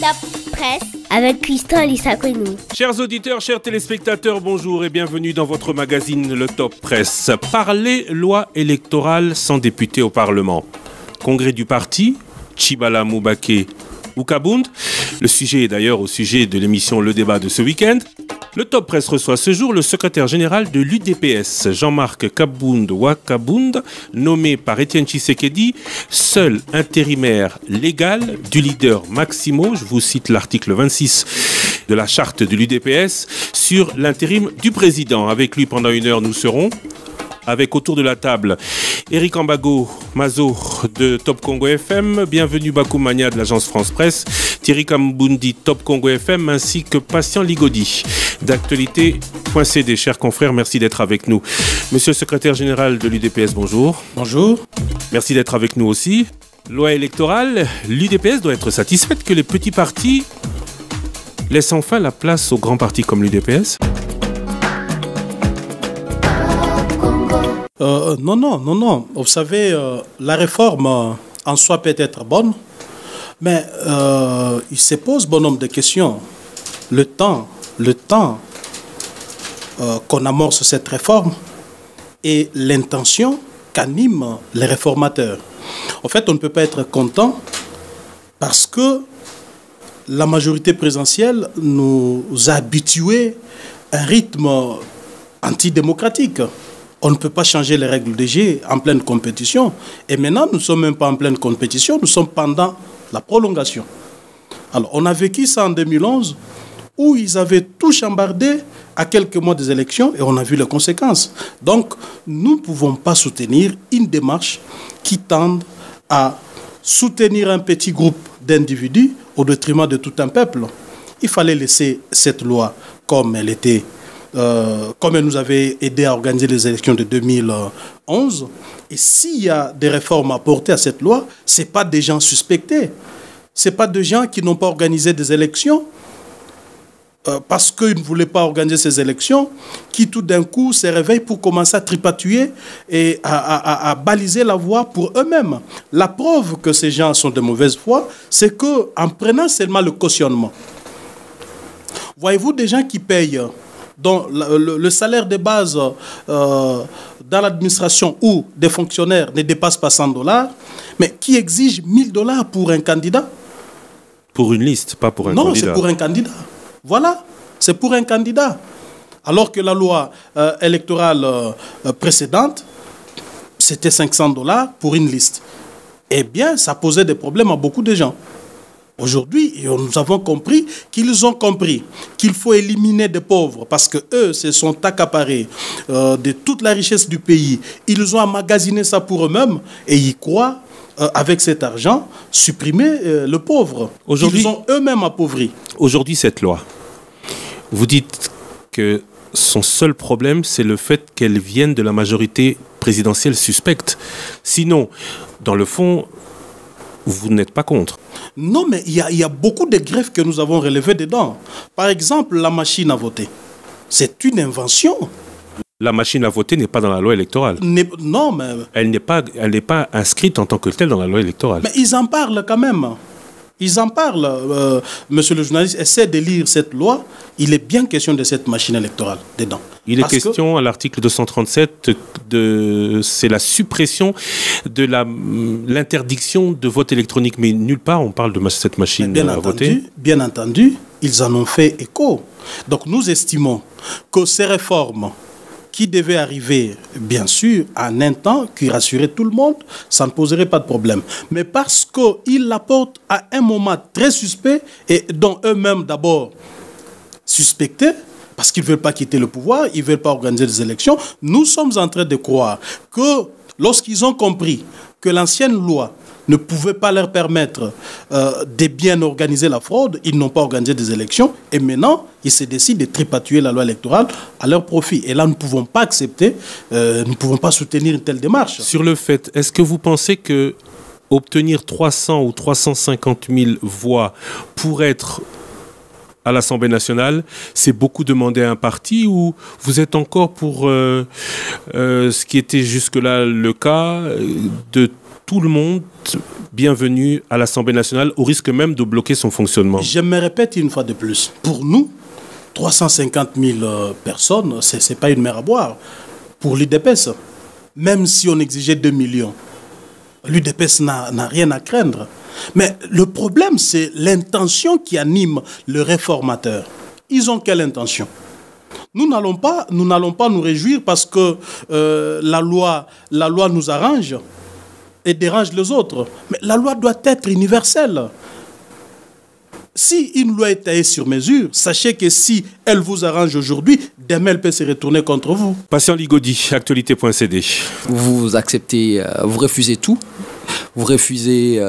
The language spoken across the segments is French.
Top Presse avec Christian Lissakonou. Chers auditeurs, chers téléspectateurs, bonjour et bienvenue dans votre magazine Le Top Presse. Parler loi électorale sans député au Parlement. Congrès du parti, Tchibala Moubake ou Kabound. Le sujet est d'ailleurs au sujet de l'émission Le Débat de ce week-end. Le Top Presse reçoit ce jour le secrétaire général de l'UDPS, Jean-Marc Kabound Wakabound, nommé par Étienne Tshisekedi, seul intérimaire légal du leader Maximo, je vous cite l'article 26 de la charte de l'UDPS, sur l'intérim du président. Avec lui pendant une heure, nous serons avec autour de la table Eric Ambago Mazo de Top Congo FM, bienvenue Bakou Mania de l'agence France Presse, Thierry Kambundi Top Congo FM ainsi que Patient Ligodi d'actualité.cd. Chers confrères, merci d'être avec nous. Monsieur le secrétaire général de l'UDPS, bonjour. Bonjour. Merci d'être avec nous aussi. Loi électorale, l'UDPS doit être satisfaite que les petits partis laissent enfin la place aux grands partis comme l'UDPS. Non. Vous savez, la réforme en soi peut être bonne, mais il se pose bon nombre de questions. Le temps qu'on amorce cette réforme et l'intention qu'animent les réformateurs. En fait, on ne peut pas être content parce que la majorité présidentielle nous a habitués à un rythme antidémocratique. On ne peut pas changer les règles du jeu en pleine compétition. Et maintenant, nous ne sommes même pas en pleine compétition, nous sommes pendant la prolongation. Alors, on a vécu ça en 2011, où ils avaient tout chambardé à quelques mois des élections, et on a vu les conséquences. Donc, nous ne pouvons pas soutenir une démarche qui tende à soutenir un petit groupe d'individus au détriment de tout un peuple. Il fallait laisser cette loi comme elle était, comme elle nous avait aidé à organiser les élections de 2011. Et s'il y a des réformes à apporter à cette loi, ce n'est pas des gens suspectés. Ce n'est pas des gens qui n'ont pas organisé des élections parce qu'ils ne voulaient pas organiser ces élections, qui tout d'un coup se réveillent pour commencer à tripatouiller et à baliser la voie pour eux-mêmes. La preuve que ces gens sont de mauvaise foi, c'est qu'en prenant seulement le cautionnement, voyez-vous des gens qui payent dont le salaire de base dans l'administration ou des fonctionnaires ne dépasse pas $100, mais qui exigent $1000 pour un candidat. Pour une liste, pas pour un candidat. Non, c'est pour un candidat. Voilà, c'est pour un candidat. Alors que la loi électorale précédente, c'était $500 pour une liste. Eh bien, ça posait des problèmes à beaucoup de gens. Aujourd'hui, nous avons compris qu'ils ont compris qu'il faut éliminer des pauvres parce qu'eux se sont accaparés de toute la richesse du pays. Ils ont emmagasiné ça pour eux-mêmes et ils croient, avec cet argent, supprimer le pauvre. Ils ont eux-mêmes appauvri. Aujourd'hui, cette loi, vous dites que son seul problème, c'est le fait qu'elle vienne de la majorité présidentielle suspecte. Sinon, dans le fond, vous n'êtes pas contre. Non, mais il y a beaucoup de greffes que nous avons relevées dedans. Par exemple, la machine à voter. C'est une invention. La machine à voter n'est pas dans la loi électorale. Non, mais... Elle n'est pas inscrite en tant que telle dans la loi électorale. Mais ils en parlent quand même. Ils en parlent. Monsieur le journaliste, essaie de lire cette loi. Il est bien question de cette machine électorale dedans. Il est question à l'article 237, c'est la suppression de l'interdiction de vote électronique. Mais nulle part on parle de cette machine à voter. Bien entendu, ils en ont fait écho. Donc nous estimons que ces réformes qui devaient arriver, bien sûr, en un temps qui rassurait tout le monde, ça ne poserait pas de problème. Mais parce qu'ils l'apportent à un moment très suspect et dont eux-mêmes d'abord suspectés, parce qu'ils ne veulent pas quitter le pouvoir, ils ne veulent pas organiser des élections, nous sommes en train de croire que lorsqu'ils ont compris que l'ancienne loi ne pouvait pas leur permettre de bien organiser la fraude, ils n'ont pas organisé des élections et maintenant, ils se décident de tripatouiller la loi électorale à leur profit. Et là, nous ne pouvons pas accepter, nous ne pouvons pas soutenir une telle démarche. Sur le fait, est-ce que vous pensez que obtenir 300 ou 350 000 voix pour être à l'Assemblée nationale, c'est beaucoup demandé à un parti ou vous êtes encore pour ce qui était jusque-là le cas de tout le monde bienvenu à l'Assemblée nationale, au risque même de bloquer son fonctionnement? Je me répète une fois de plus. Pour nous, 350 000 personnes, ce n'est pas une mer à boire. Pour l'UDPS, même si on exigeait 2 millions, l'UDPS n'a rien à craindre. Mais le problème, c'est l'intention qui anime le réformateur. Ils ont quelle intention? Nous n'allons pas nous réjouir parce que la loi nous arrange et dérange les autres. Mais la loi doit être universelle. Si une loi est taillée sur mesure, sachez que si elle vous arrange aujourd'hui, demain elle peut se retourner contre vous. Patient Ligodi, actualité.cd. Vous acceptez, vous refusez tout. Vous refusez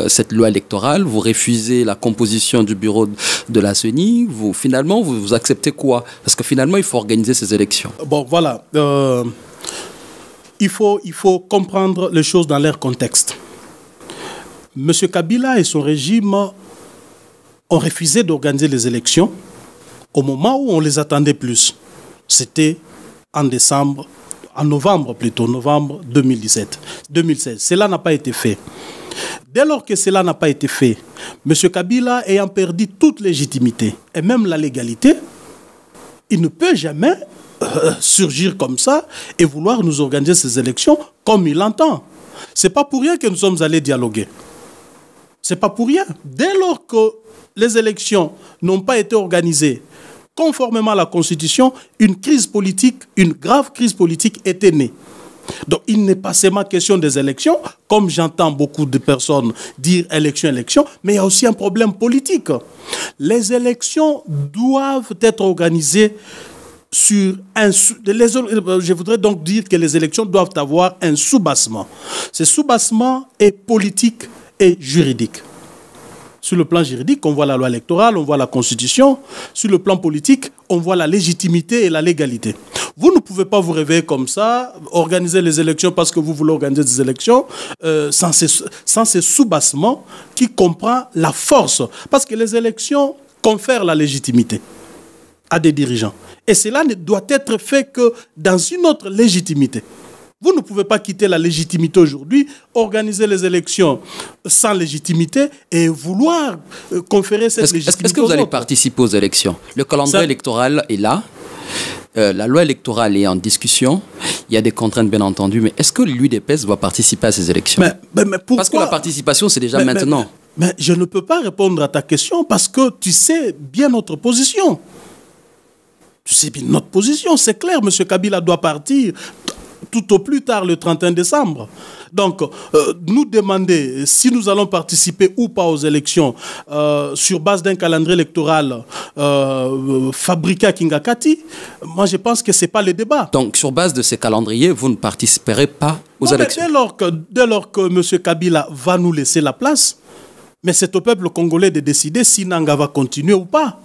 cette loi électorale, vous refusez la composition du bureau de la CENI. Finalement, vous acceptez quoi? Parce que finalement, il faut organiser ces élections. Bon, voilà. Il faut comprendre les choses dans leur contexte. M. Kabila et son régime ont refusé d'organiser les élections au moment où on les attendait plus. C'était en novembre 2016. Cela n'a pas été fait. Dès lors que cela n'a pas été fait, M. Kabila ayant perdu toute légitimité et même la légalité, il ne peut jamais surgir comme ça et vouloir nous organiser ces élections comme il l'entend. Ce n'est pas pour rien que nous sommes allés dialoguer. Ce n'est pas pour rien. Dès lors que les élections n'ont pas été organisées conformément à la Constitution, une grave crise politique était née. Donc il n'est pas seulement question des élections, comme j'entends beaucoup de personnes dire élection, mais il y a aussi un problème politique. Les élections doivent être organisées sur je voudrais donc dire que les élections doivent avoir un soubassement. Ce soubassement est politique et juridique. Sur le plan juridique, on voit la loi électorale, on voit la Constitution. Sur le plan politique, on voit la légitimité et la légalité. Vous ne pouvez pas vous réveiller comme ça, organiser les élections parce que vous voulez organiser des élections sans ce soubassement qui comprend la force. Parce que les élections confèrent la légitimité à des dirigeants. Et cela ne doit être fait que dans une autre légitimité. Vous ne pouvez pas quitter la légitimité aujourd'hui, organiser les élections sans légitimité et vouloir conférer cette légitimité. Est-ce que vous allez participer aux élections? Le calendrier électoral est là. La loi électorale est en discussion. Il y a des contraintes, bien entendu. Mais est-ce que l'UDPS va participer à ces élections? Mais pourquoi? Parce que la participation, c'est déjà maintenant. Mais je ne peux pas répondre à ta question parce que tu sais bien notre position. Tu sais bien notre position. C'est clair, M. Kabila doit partir tout au plus tard le 31 décembre. Donc, nous demander si nous allons participer ou pas aux élections sur base d'un calendrier électoral fabriqué à Kingakati, moi je pense que ce n'est pas le débat. Donc, sur base de ces calendriers, vous ne participerez pas aux élections? Dès lors que M. Kabila va nous laisser la place, mais c'est au peuple congolais de décider si Nanga va continuer ou pas.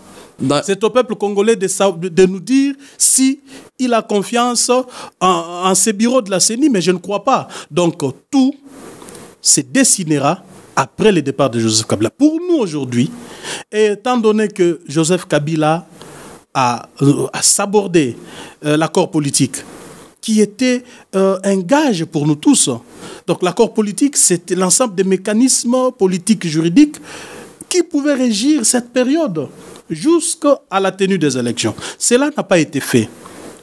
C'est au peuple congolais de nous dire si il a confiance en ces bureaux de la CENI, mais je ne crois pas. Donc tout se dessinera après le départ de Joseph Kabila. Pour nous aujourd'hui, étant donné que Joseph Kabila a sabordé l'accord politique, qui était un gage pour nous tous. Donc l'accord politique, c'était l'ensemble des mécanismes politiques juridiques qui pouvaient régir cette période jusqu'à la tenue des élections. Cela n'a pas été fait.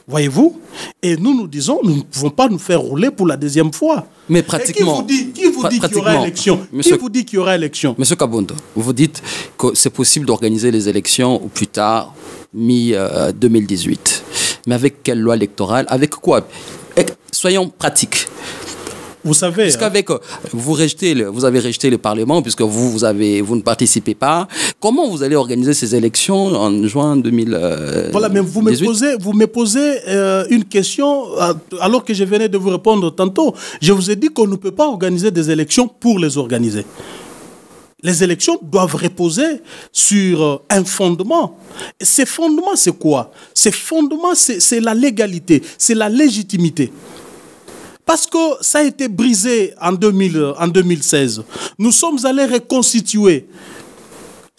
Voyez-vous? Et nous disons, nous ne pouvons pas nous faire rouler pour la deuxième fois. Mais pratiquement. Qui vous dit qu'il y aura élection? Qui vous dit qu'il y aura élection? Monsieur Kabondo, vous dites que c'est possible d'organiser les élections au plus tard, mi-2018. Mais avec quelle loi électorale? Avec quoi? Soyons pratiques. Vous savez... Puisqu'avec vous avez rejeté le Parlement, puisque vous ne participez pas. Comment vous allez organiser ces élections en juin 2018? Voilà, mais vous me posez une question alors que je venais de vous répondre tantôt. Je vous ai dit qu'on ne peut pas organiser des élections pour les organiser. Les élections doivent reposer sur un fondement. Et ces fondements, c'est quoi? Ces fondements, c'est la légalité, c'est la légitimité. Parce que ça a été brisé en 2016. Nous sommes allés reconstituer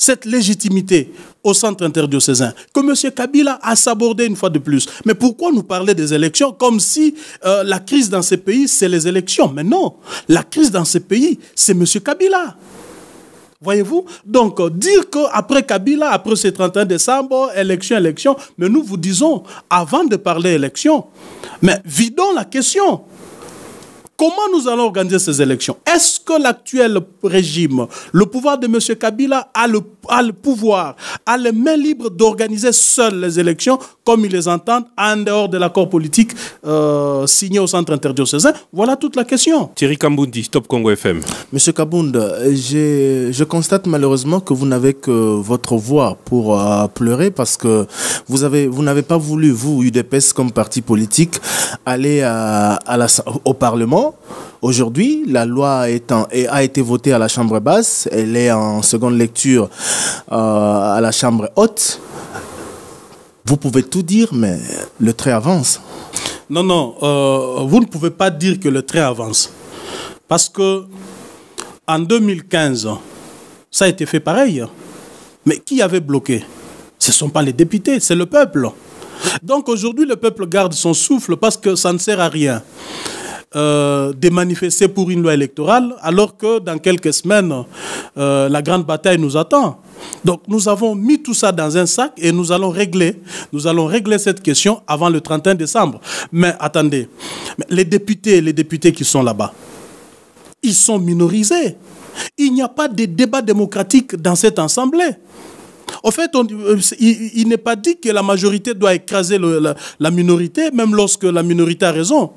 cette légitimité au centre interdiocésain, que M. Kabila a sabordé une fois de plus. Mais pourquoi nous parler des élections comme si la crise dans ces pays, c'est les élections? Mais non, la crise dans ces pays, c'est M. Kabila. Voyez-vous? Donc, dire qu'après Kabila, après ce 31 décembre, élection, mais nous vous disons, avant de parler élection, mais vidons la question. Comment nous allons organiser ces élections? Est-ce que l'actuel régime, le pouvoir de M. Kabila a le pouvoir, a les mains libres d'organiser seul les élections comme ils les entendent en dehors de l'accord politique signé au centre interdiocésain? Voilà toute la question. Thierry Kambundi, Top Congo FM. Monsieur Kabound, je constate malheureusement que vous n'avez que votre voix pour pleurer parce que vous n'avez pas voulu, vous, UDPS, comme parti politique, aller au Parlement. Aujourd'hui, la loi a été votée à la Chambre basse, elle est en seconde lecture à la Chambre haute. Vous pouvez tout dire, mais le trait avance. Non, vous ne pouvez pas dire que le trait avance. Parce que en 2015, ça a été fait pareil. Mais qui avait bloqué? Ce ne sont pas les députés, c'est le peuple. Donc aujourd'hui, le peuple garde son souffle parce que ça ne sert à rien. De manifester pour une loi électorale alors que dans quelques semaines la grande bataille nous attend. Donc nous avons mis tout ça dans un sac et nous allons régler cette question avant le 31 décembre. Mais attendez, les députés qui sont là-bas, ils sont minorisés. Il n'y a pas de débat démocratique dans cette assemblée. En fait, il n'est pas dit que la majorité doit écraser la minorité, même lorsque la minorité a raison.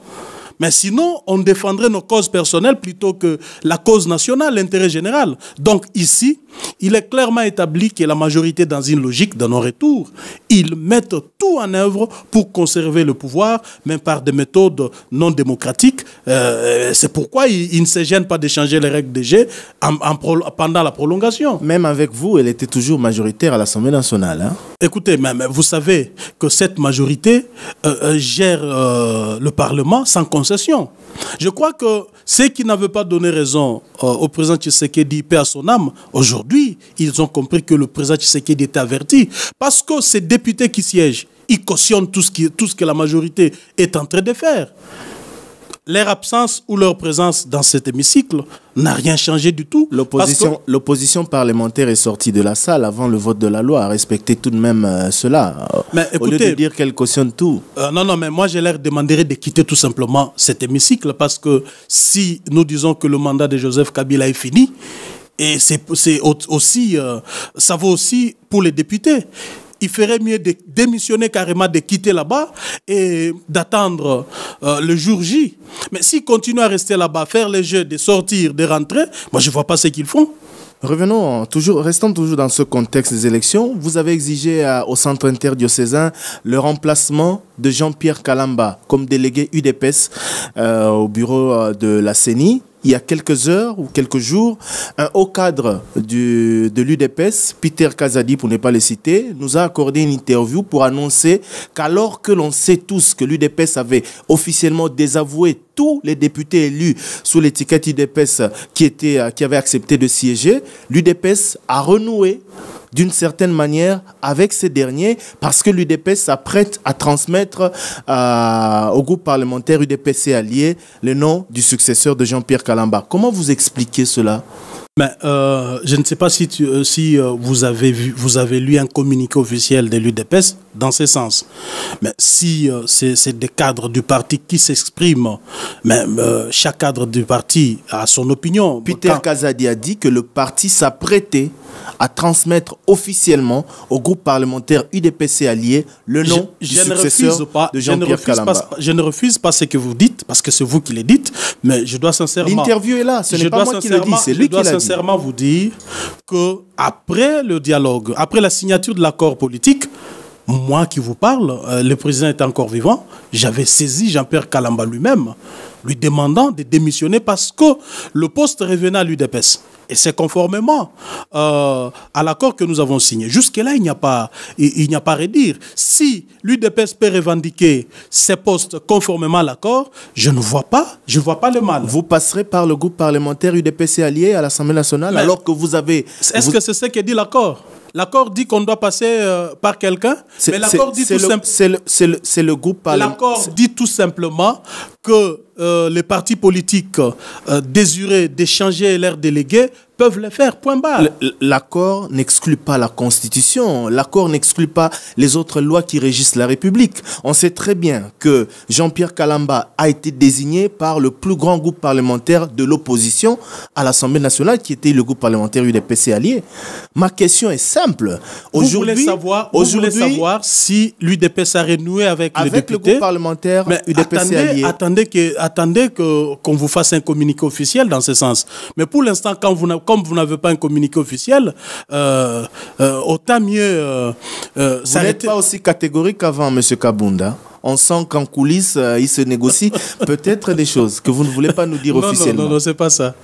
Mais sinon, on défendrait nos causes personnelles plutôt que la cause nationale, l'intérêt général. Donc ici, il est clairement établi que la majorité, dans une logique de non-retour, ils mettent tout en œuvre pour conserver le pouvoir, même par des méthodes non démocratiques. C'est pourquoi ils ne se gênent pas d'échanger les règles des jeux pendant la prolongation. Même avec vous, elle était toujours majoritaire à l'Assemblée nationale. Hein? Écoutez, mais vous savez que cette majorité gère le Parlement sans concession. Je crois que ceux qui n'avaient pas donné raison au président Tshisekedi, paix à son âme, aujourd'hui, ils ont compris que le président Tshisekedi était averti. Parce que ces députés qui siègent, ils cautionnent tout ce que la majorité est en train de faire. Leur absence ou leur présence dans cet hémicycle n'a rien changé du tout. L'opposition parlementaire est sortie de la salle avant le vote de la loi, à respecter tout de même cela. Mais écoutez, au lieu de dire qu'elle cautionne tout. Non, mais moi je leur demanderais de quitter tout simplement cet hémicycle parce que si nous disons que le mandat de Joseph Kabila est fini, et ça vaut aussi pour les députés. Il ferait mieux de démissionner carrément, de quitter là-bas et d'attendre le jour J. Mais s'ils continuent à rester là-bas, faire les jeux, de sortir, de rentrer, moi je ne vois pas ce qu'ils font. Restons toujours dans ce contexte des élections. Vous avez exigé au centre interdiocésain le remplacement de Jean-Pierre Kalamba comme délégué UDPS au bureau de la CENI. Il y a quelques heures ou quelques jours, un haut cadre de l'UDPS, Peter Kazadi, pour ne pas le citer, nous a accordé une interview pour annoncer qu'alors que l'on sait tous que l'UDPS avait officiellement désavoué tous les députés élus sous l'étiquette UDPS qui avaient accepté de siéger, l'UDPS a renoué d'une certaine manière avec ces derniers parce que l'UDPS s'apprête à transmettre au groupe parlementaire UDPC allié le nom du successeur de Jean-Pierre Kalamba. Comment vous expliquez cela? Mais je ne sais pas si vous avez lu un communiqué officiel de l'UDPS dans ce sens. Mais si c'est des cadres du parti qui s'expriment, chaque cadre du parti a son opinion. Peter Kazadi a dit que le parti s'apprêtait à transmettre officiellement au groupe parlementaire UDPC allié le nom du successeur de Jean-Pierre Kalamba. Je ne refuse pas ce que vous dites, parce que c'est vous qui le dites, mais je dois sincèrement... L'interview est là, ce n'est pas moi qui le dis, c'est lui qui l'a dit. Je dois sincèrement vous dire qu'après le dialogue, après la signature de l'accord politique, moi qui vous parle, le président est encore vivant, j'avais saisi Jean-Pierre Kalamba lui-même, lui demandant de démissionner parce que le poste revenait à l'UDPS. Et c'est conformément à l'accord que nous avons signé. Jusque-là, il n'y a pas à redire. Si l'UDPS peut revendiquer ses postes conformément à l'accord, je ne vois pas le mal. Vous passerez par le groupe parlementaire UDPS allié à l'Assemblée nationale, alors que vous avez... Est-ce que c'est ce que dit l'accord? L'accord dit qu'on doit passer par quelqu'un, mais l'accord dit tout simplement... C'est le groupe parlementaire... L'accord dit tout simplement que les partis politiques désireux d'échanger leurs délégués peuvent le faire, point barre. L'accord n'exclut pas la Constitution, l'accord n'exclut pas les autres lois qui régissent la République. On sait très bien que Jean-Pierre Kalamba a été désigné par le plus grand groupe parlementaire de l'opposition à l'Assemblée nationale, qui était le groupe parlementaire UDPS allié. Ma question est simple. Vous voulez savoir si l'UDPS a renoué avec les députés, le groupe parlementaire UDPS allié. Attendez qu'on vous fasse un communiqué officiel dans ce sens. Mais pour l'instant, comme vous n'avez pas un communiqué officiel, autant mieux vous n'êtes pas aussi catégorique qu'avant, M. Kabunda. On sent qu'en coulisses, il se négocie peut-être des choses que vous ne voulez pas nous dire officiellement. Non, c'est pas ça.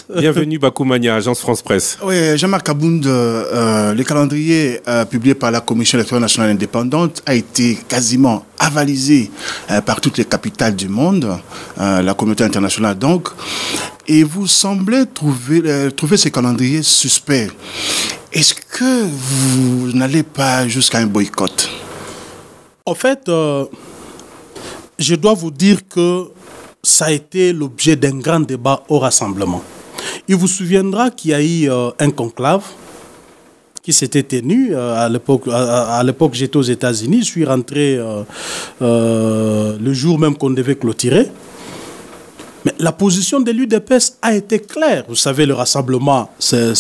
Bienvenue Bakoumania, agence France Presse. Oui, Jean-Marc Kabound, le calendrier publié par la Commission électorale nationale indépendante a été quasiment avalisé par toutes les capitales du monde, la communauté internationale donc, et vous semblez trouver ce calendrier suspect. Est-ce que vous n'allez pas jusqu'à un boycott? En fait, je dois vous dire que ça a été l'objet d'un grand débat au rassemblement. Il vous souviendra qu'il y a eu un conclave qui s'était tenu à l'époque j'étais aux États-Unis, je suis rentré le jour même qu'on devait clôturer. Mais la position de l'UDPS a été claire. Vous savez, le rassemblement, c'est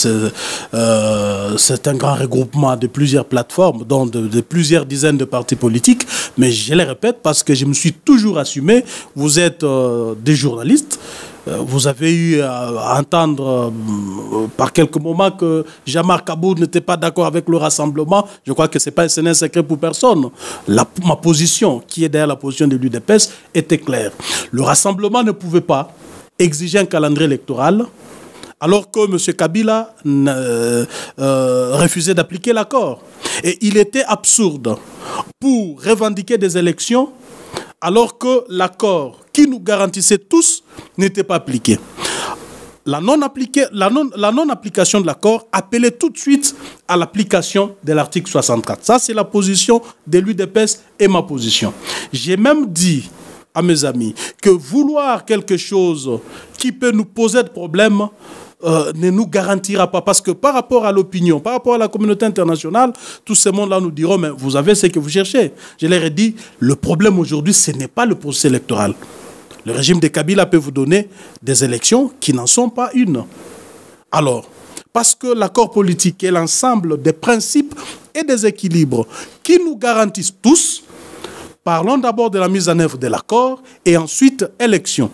un grand regroupement de plusieurs plateformes, dont de plusieurs dizaines de partis politiques. Mais je les répète parce que je me suis toujours assumé. Vous êtes des journalistes. Vous avez eu à entendre par quelques moments que Jean-Marc Kabound n'était pas d'accord avec le rassemblement. Je crois que ce n'est un secret pour personne. Ma position, qui est derrière la position de l'UDPS, était claire. Le rassemblement ne pouvait pas exiger un calendrier électoral alors que M. Kabila refusait d'appliquer l'accord. Et il était absurde pour revendiquer des élections alors que l'accord qui nous garantissait tous n'était pas appliqué. La non-application de l'accord appelait tout de suite à l'application de l'article 64. Ça, c'est la position de l'UDPS et ma position. J'ai même dit à mes amis que vouloir quelque chose qui peut nous poser de problèmes ne nous garantira pas. Parce que par rapport à l'opinion, par rapport à la communauté internationale, tous ces mondes-là nous diront, mais vous avez ce que vous cherchez. Je leur ai dit, le problème aujourd'hui, ce n'est pas le processus électoral. Le régime de Kabila peut vous donner des élections qui n'en sont pas une. Alors, parce que l'accord politique est l'ensemble des principes et des équilibres qui nous garantissent tous, parlons d'abord de la mise en œuvre de l'accord et ensuite élection.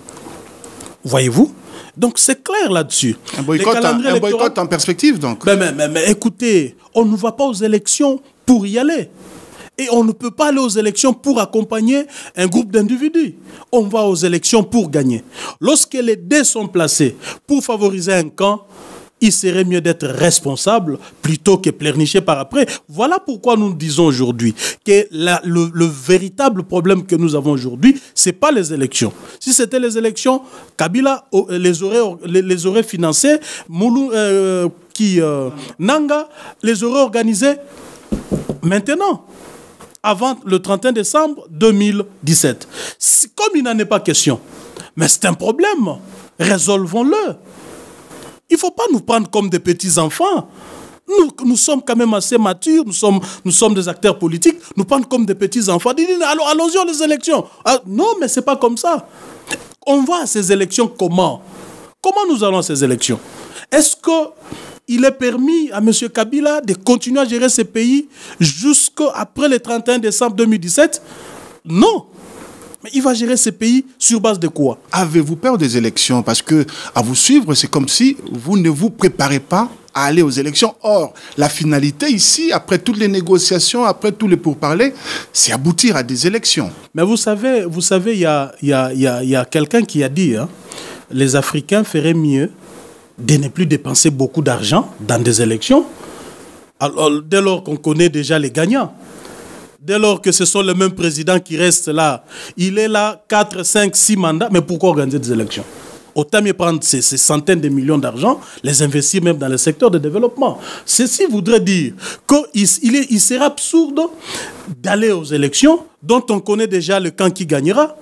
Voyez-vous? Donc c'est clair là-dessus. Un boycott en perspective donc. Mais écoutez, on ne va pas aux élections pour y aller. Et on ne peut pas aller aux élections pour accompagner un groupe d'individus. On va aux élections pour gagner. Lorsque les dés sont placés pour favoriser un camp, il serait mieux d'être responsable plutôt que pleurnicher par après. Voilà pourquoi nous disons aujourd'hui que le véritable problème que nous avons aujourd'hui, ce n'est pas les élections. Si c'était les élections, Kabila les aurait financées, Nanga les aurait organisées maintenant, avant le 31 décembre 2017. Comme il n'en est pas question, mais c'est un problème, résolvons-le. Il ne faut pas nous prendre comme des petits-enfants. Nous sommes quand même assez matures, nous sommes des acteurs politiques, nous prendre comme des petits-enfants. Allons-y aux élections. Ah, non, mais ce n'est pas comme ça. On va à ces élections comment? Comment nous allons à ces élections? Est-ce qu'il est permis à M. Kabila de continuer à gérer ce pays jusqu'après le 31 décembre 2017? Non. Mais il va gérer ce pays sur base de quoi? Avez-vous peur des élections? Parce que, à vous suivre, c'est comme si vous ne vous préparez pas à aller aux élections. Or, la finalité ici, après toutes les négociations, après tous les pourparlers, c'est aboutir à des élections. Mais vous savez, il y a quelqu'un qui a dit, hein, les Africains feraient mieux de ne plus dépenser beaucoup d'argent dans des élections. Alors, dès lors qu'on connaît déjà les gagnants, dès lors que ce sont les mêmes présidents qui restent là, il est là 4, 5, 6 mandats, mais pourquoi organiser des élections? Autant mieux prendre ces centaines de millions d'argent, les investir même dans le secteur de développement. Ceci voudrait dire qu'il sera absurde d'aller aux élections dont on connaît déjà le camp qui gagnera,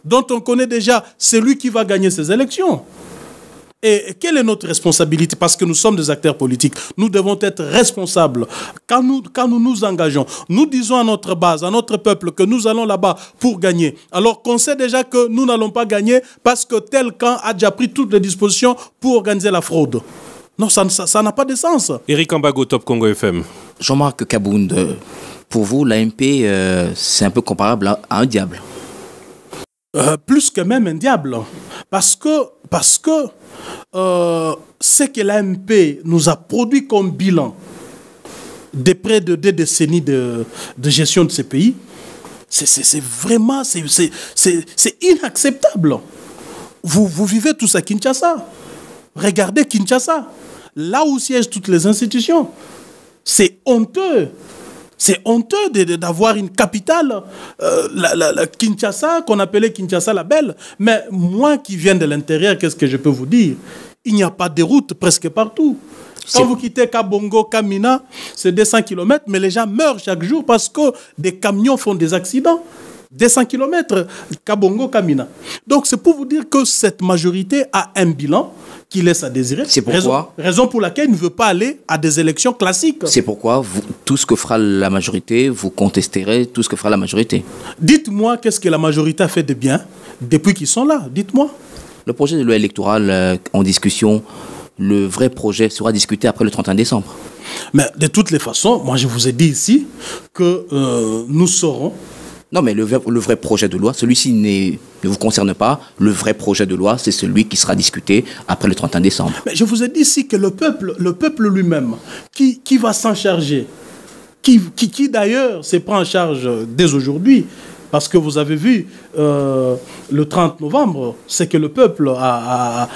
dont on connaît déjà celui qui va gagner ces élections. Et quelle est notre responsabilité? Parce que nous sommes des acteurs politiques. Nous devons être responsables. Quand nous nous engageons, nous disons à notre base, à notre peuple que nous allons là-bas pour gagner. Alors qu'on sait déjà que nous n'allons pas gagner parce que tel camp a déjà pris toutes les dispositions pour organiser la fraude. Non, ça n'a pas de sens. Eric Ambago, Top Congo FM. Jean-Marc Kabound, pour vous, l'AMP, c'est un peu comparable à un diable. Plus que même un diable. Parce que ce que l'AMP nous a produit comme bilan de près de 2 décennies de gestion de ces pays, c'est vraiment inacceptable. Vous vivez tous à Kinshasa. Regardez Kinshasa. Là où siègent toutes les institutions. C'est honteux. C'est honteux d'avoir une capitale, la Kinshasa, qu'on appelait Kinshasa la Belle. Mais moi qui viens de l'intérieur, qu'est-ce que je peux vous dire? Il n'y a pas de route presque partout. Quand vous quittez Kabongo, Kamina, c'est 200 km, mais les gens meurent chaque jour parce que des camions font des accidents. 200 km, Kabongo, Kamina. Donc c'est pour vous dire que cette majorité a un bilan qui laisse à désirer. C'est pourquoi raison pour laquelle il ne veut pas aller à des élections classiques. C'est pourquoi tout ce que fera la majorité, vous contesterez tout ce que fera la majorité. Dites-moi qu'est-ce que la majorité a fait de bien depuis qu'ils sont là. Dites-moi. Le projet de loi électorale en discussion, le vrai projet sera discuté après le 31 décembre. Mais de toutes les façons, moi je vous ai dit ici que nous saurons. Non, mais le vrai projet de loi, celui-ci ne vous concerne pas. Le vrai projet de loi, c'est celui qui sera discuté après le 31 décembre. Mais je vous ai dit ici que le peuple lui-même, qui va s'en charger, qui d'ailleurs se prend en charge dès aujourd'hui, parce que vous avez vu le 30 novembre, c'est que le peuple a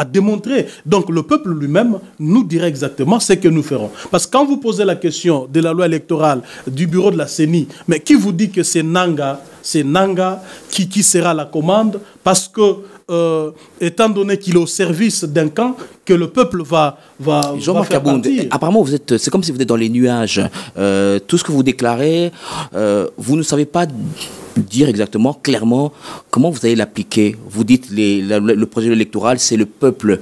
démontré. Donc le peuple lui-même nous dira exactement ce que nous ferons. Parce que quand vous posez la question de la loi électorale du bureau de la CENI, mais qui vous dit que c'est Nanga qui sera la commande? Parce que, étant donné qu'il est au service d'un camp, que le peuple va faire partir. Apparemment, c'est comme si vous êtes dans les nuages. Tout ce que vous déclarez, vous ne savez pas dire exactement, clairement, comment vous allez l'appliquer. Vous dites le projet électoral, c'est le peuple.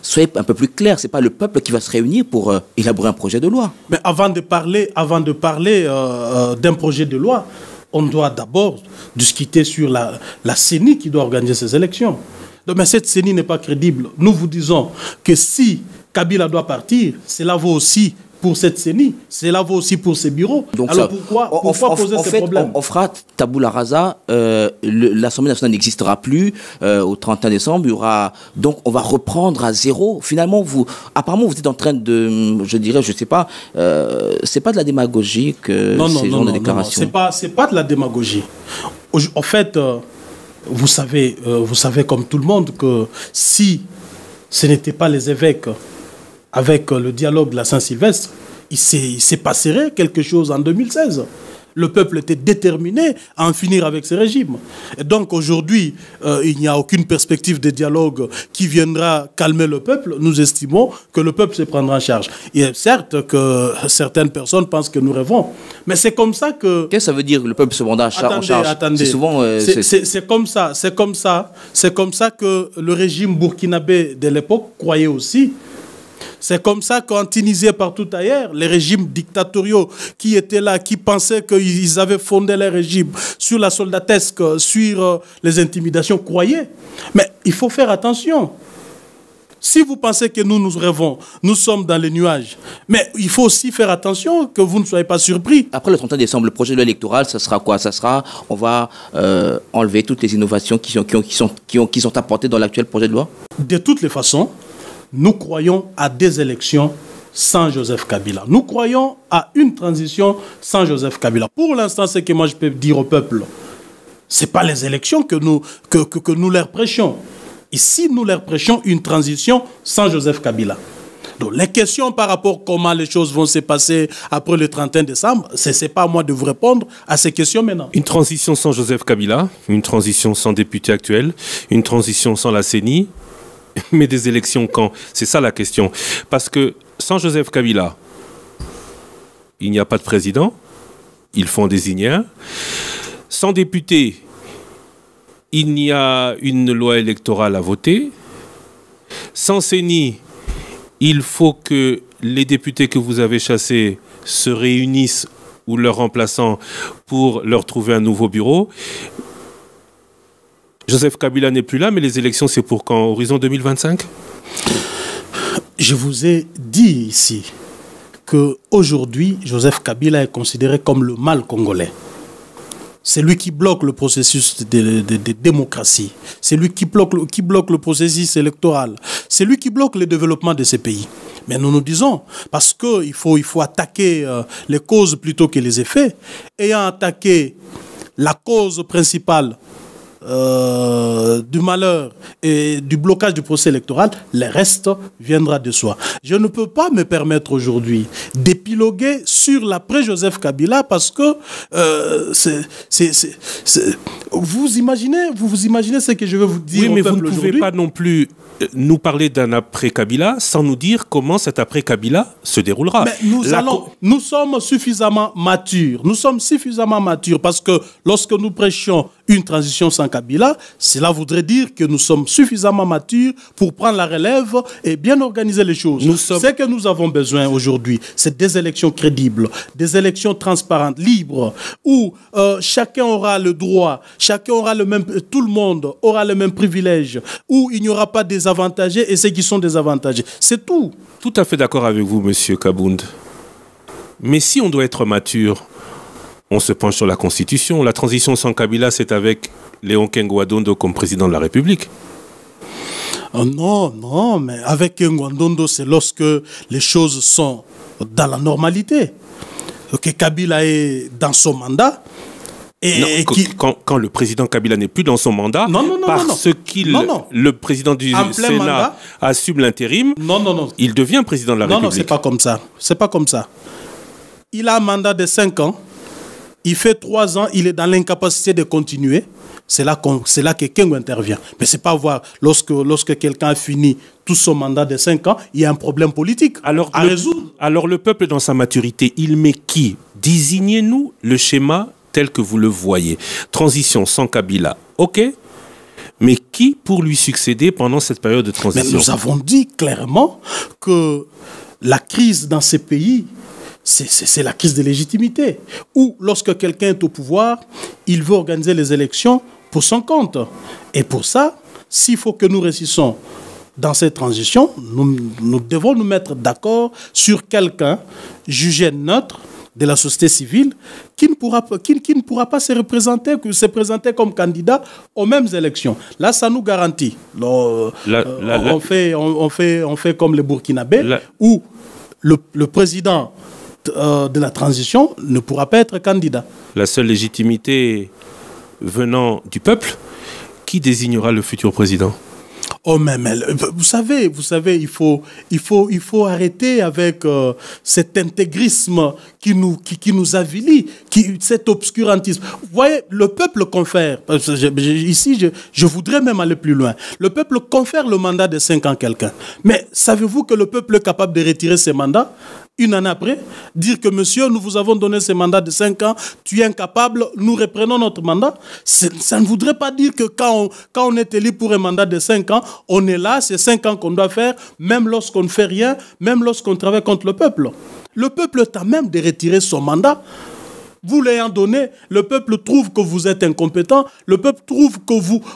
Soyez un peu plus clair, c'est pas le peuple qui va se réunir pour élaborer un projet de loi. Mais avant de parler d'un projet de loi, on doit d'abord discuter sur la CENI qui doit organiser ces élections. Donc, mais cette CENI n'est pas crédible. Nous vous disons que si Kabila doit partir, cela vaut aussi pour cette CENI, cela vaut aussi pour ces bureaux. Donc alors pourquoi poser ces problèmes? On fera tabula rasa, l'Assemblée nationale n'existera plus au 31 décembre, il y aura, donc on va reprendre à zéro. Finalement, apparemment vous êtes en train de, je dirais, je sais pas, c'est pas de la démagogie que ces genres de déclarations. C'est pas de la démagogie. En fait, vous savez comme tout le monde que si ce n'était pas les évêques avec le dialogue de la Saint-Sylvestre, il s'est passé quelque chose en 2016. Le peuple était déterminé à en finir avec ce régime. Et donc aujourd'hui, il n'y a aucune perspective de dialogue qui viendra calmer le peuple. Nous estimons que le peuple se prendra en charge. Et certes que certaines personnes pensent que nous rêvons, mais c'est comme ça que... Qu'est-ce que ça veut dire le peuple se prendra en charge? Attendez. C'est comme ça que le régime burkinabé de l'époque croyait aussi. C'est comme ça qu'en Tunisie et partout ailleurs, les régimes dictatoriaux qui étaient là, qui pensaient qu'ils avaient fondé leur régime sur la soldatesque, sur les intimidations, croyaient. Mais il faut faire attention. Si vous pensez que nous rêvons, nous sommes dans les nuages. Mais il faut aussi faire attention que vous ne soyez pas surpris. Après le 31 décembre, le projet de loi électoral, ça sera quoi? Ça sera, on va enlever toutes les innovations qui sont apportées dans l'actuel projet de loi? De toutes les façons, nous croyons à des élections sans Joseph Kabila. Nous croyons à une transition sans Joseph Kabila. Pour l'instant, ce que moi je peux dire au peuple, ce n'est pas les élections que nous leur prêchons. Ici, nous leur prêchons une transition sans Joseph Kabila. Donc, les questions par rapport à comment les choses vont se passer après le 31 décembre, ce n'est pas à moi de vous répondre à ces questions maintenant. Une transition sans Joseph Kabila, une transition sans député actuel, une transition sans la CENI, mais des élections quand? C'est ça la question. Parce que sans Joseph Kabila, il n'y a pas de président, il faut en désigner un. Sans député, il y a une loi électorale à voter. Sans CENI, il faut que les députés que vous avez chassés se réunissent ou leurs remplaçants pour leur trouver un nouveau bureau. Joseph Kabila n'est plus là, mais les élections, c'est pour quand? Horizon 2025? Je vous ai dit ici qu'aujourd'hui, Joseph Kabila est considéré comme le mal congolais. C'est lui qui bloque le processus de démocratie. C'est lui qui bloque le processus électoral. C'est lui qui bloque le développement de ces pays. Mais nous nous disons, parce qu'il faut attaquer les causes plutôt que les effets, ayant attaqué la cause principale du malheur et du blocage du procès électoral, le reste viendra de soi. Je ne peux pas me permettre aujourd'hui d'épiloguer sur l'après-Joseph Kabila parce que vous imaginez ce que je vais vous dire. Oui, mais vous ne pouvez aujourd'hui pas non plus nous parler d'un après-Kabila sans nous dire comment cet après-Kabila se déroulera. Mais nous sommes suffisamment matures. Nous sommes suffisamment matures parce que lorsque nous prêchons une transition sans Kabila, cela voudrait dire que nous sommes suffisamment matures pour prendre la relève et bien organiser les choses. Ce que nous avons besoin aujourd'hui, c'est des élections crédibles, des élections transparentes, libres, où chacun aura le droit, chacun aura le même, tout le monde aura le même privilège, où il n'y aura pas des avantagés et ceux qui sont désavantagés. C'est tout. Tout à fait d'accord avec vous, Monsieur Kabound. Mais si on doit être mature, on se penche sur la Constitution. La transition sans Kabila, c'est avec Léon Kengo-Adondo comme président de la République. Non, mais avec Kengo-Adondo, c'est lorsque les choses sont dans la normalité. Que Kabila est dans son mandat. Et quand le président Kabila n'est plus dans son mandat, parce qu'il, le président du Sénat assume l'intérim, il devient président de la République. Non, c'est pas comme ça. C'est pas comme ça. Il a un mandat de 5 ans. Il fait 3 ans, il est dans l'incapacité de continuer. C'est là que Kengo intervient. Mais c'est pas voir, lorsque quelqu'un a fini tout son mandat de 5 ans, il y a un problème politique à résoudre. Alors le peuple, dans sa maturité, il met qui? Désignez-nous le schéma tel que vous le voyez. Transition sans Kabila, ok? Mais qui pour lui succéder pendant cette période de transition? Mais nous avons dit clairement que la crise dans ces pays, c'est la crise de légitimité. Ou lorsque quelqu'un est au pouvoir, il veut organiser les élections pour son compte. Et pour ça, s'il faut que nous réussissions dans cette transition, nous devons nous mettre d'accord sur quelqu'un jugé neutre de la société civile qui ne pourra pas se présenter comme candidat aux mêmes élections. Là, ça nous garantit. On fait comme les Burkinabés, où le président de la transition ne pourra pas être candidat. La seule légitimité venant du peuple, qui désignera le futur président? Oh, mais vous savez, il faut arrêter avec cet intégrisme qui nous avilit, cet obscurantisme. Vous voyez, le peuple confère, ici je voudrais même aller plus loin, le peuple confère le mandat de 5 ans à quelqu'un. Mais savez-vous que le peuple est capable de retirer ses mandats une année après, dire que monsieur, nous vous avons donné ce mandat de 5 ans, tu es incapable, nous reprenons notre mandat? Ça ne voudrait pas dire que quand on est élu pour un mandat de 5 ans, on est là, c'est 5 ans qu'on doit faire, même lorsqu'on ne fait rien, même lorsqu'on travaille contre le peuple. Le peuple est à même de retirer son mandat. Vous l'ayant donné, le peuple trouve que vous êtes incompétent, le peuple trouve que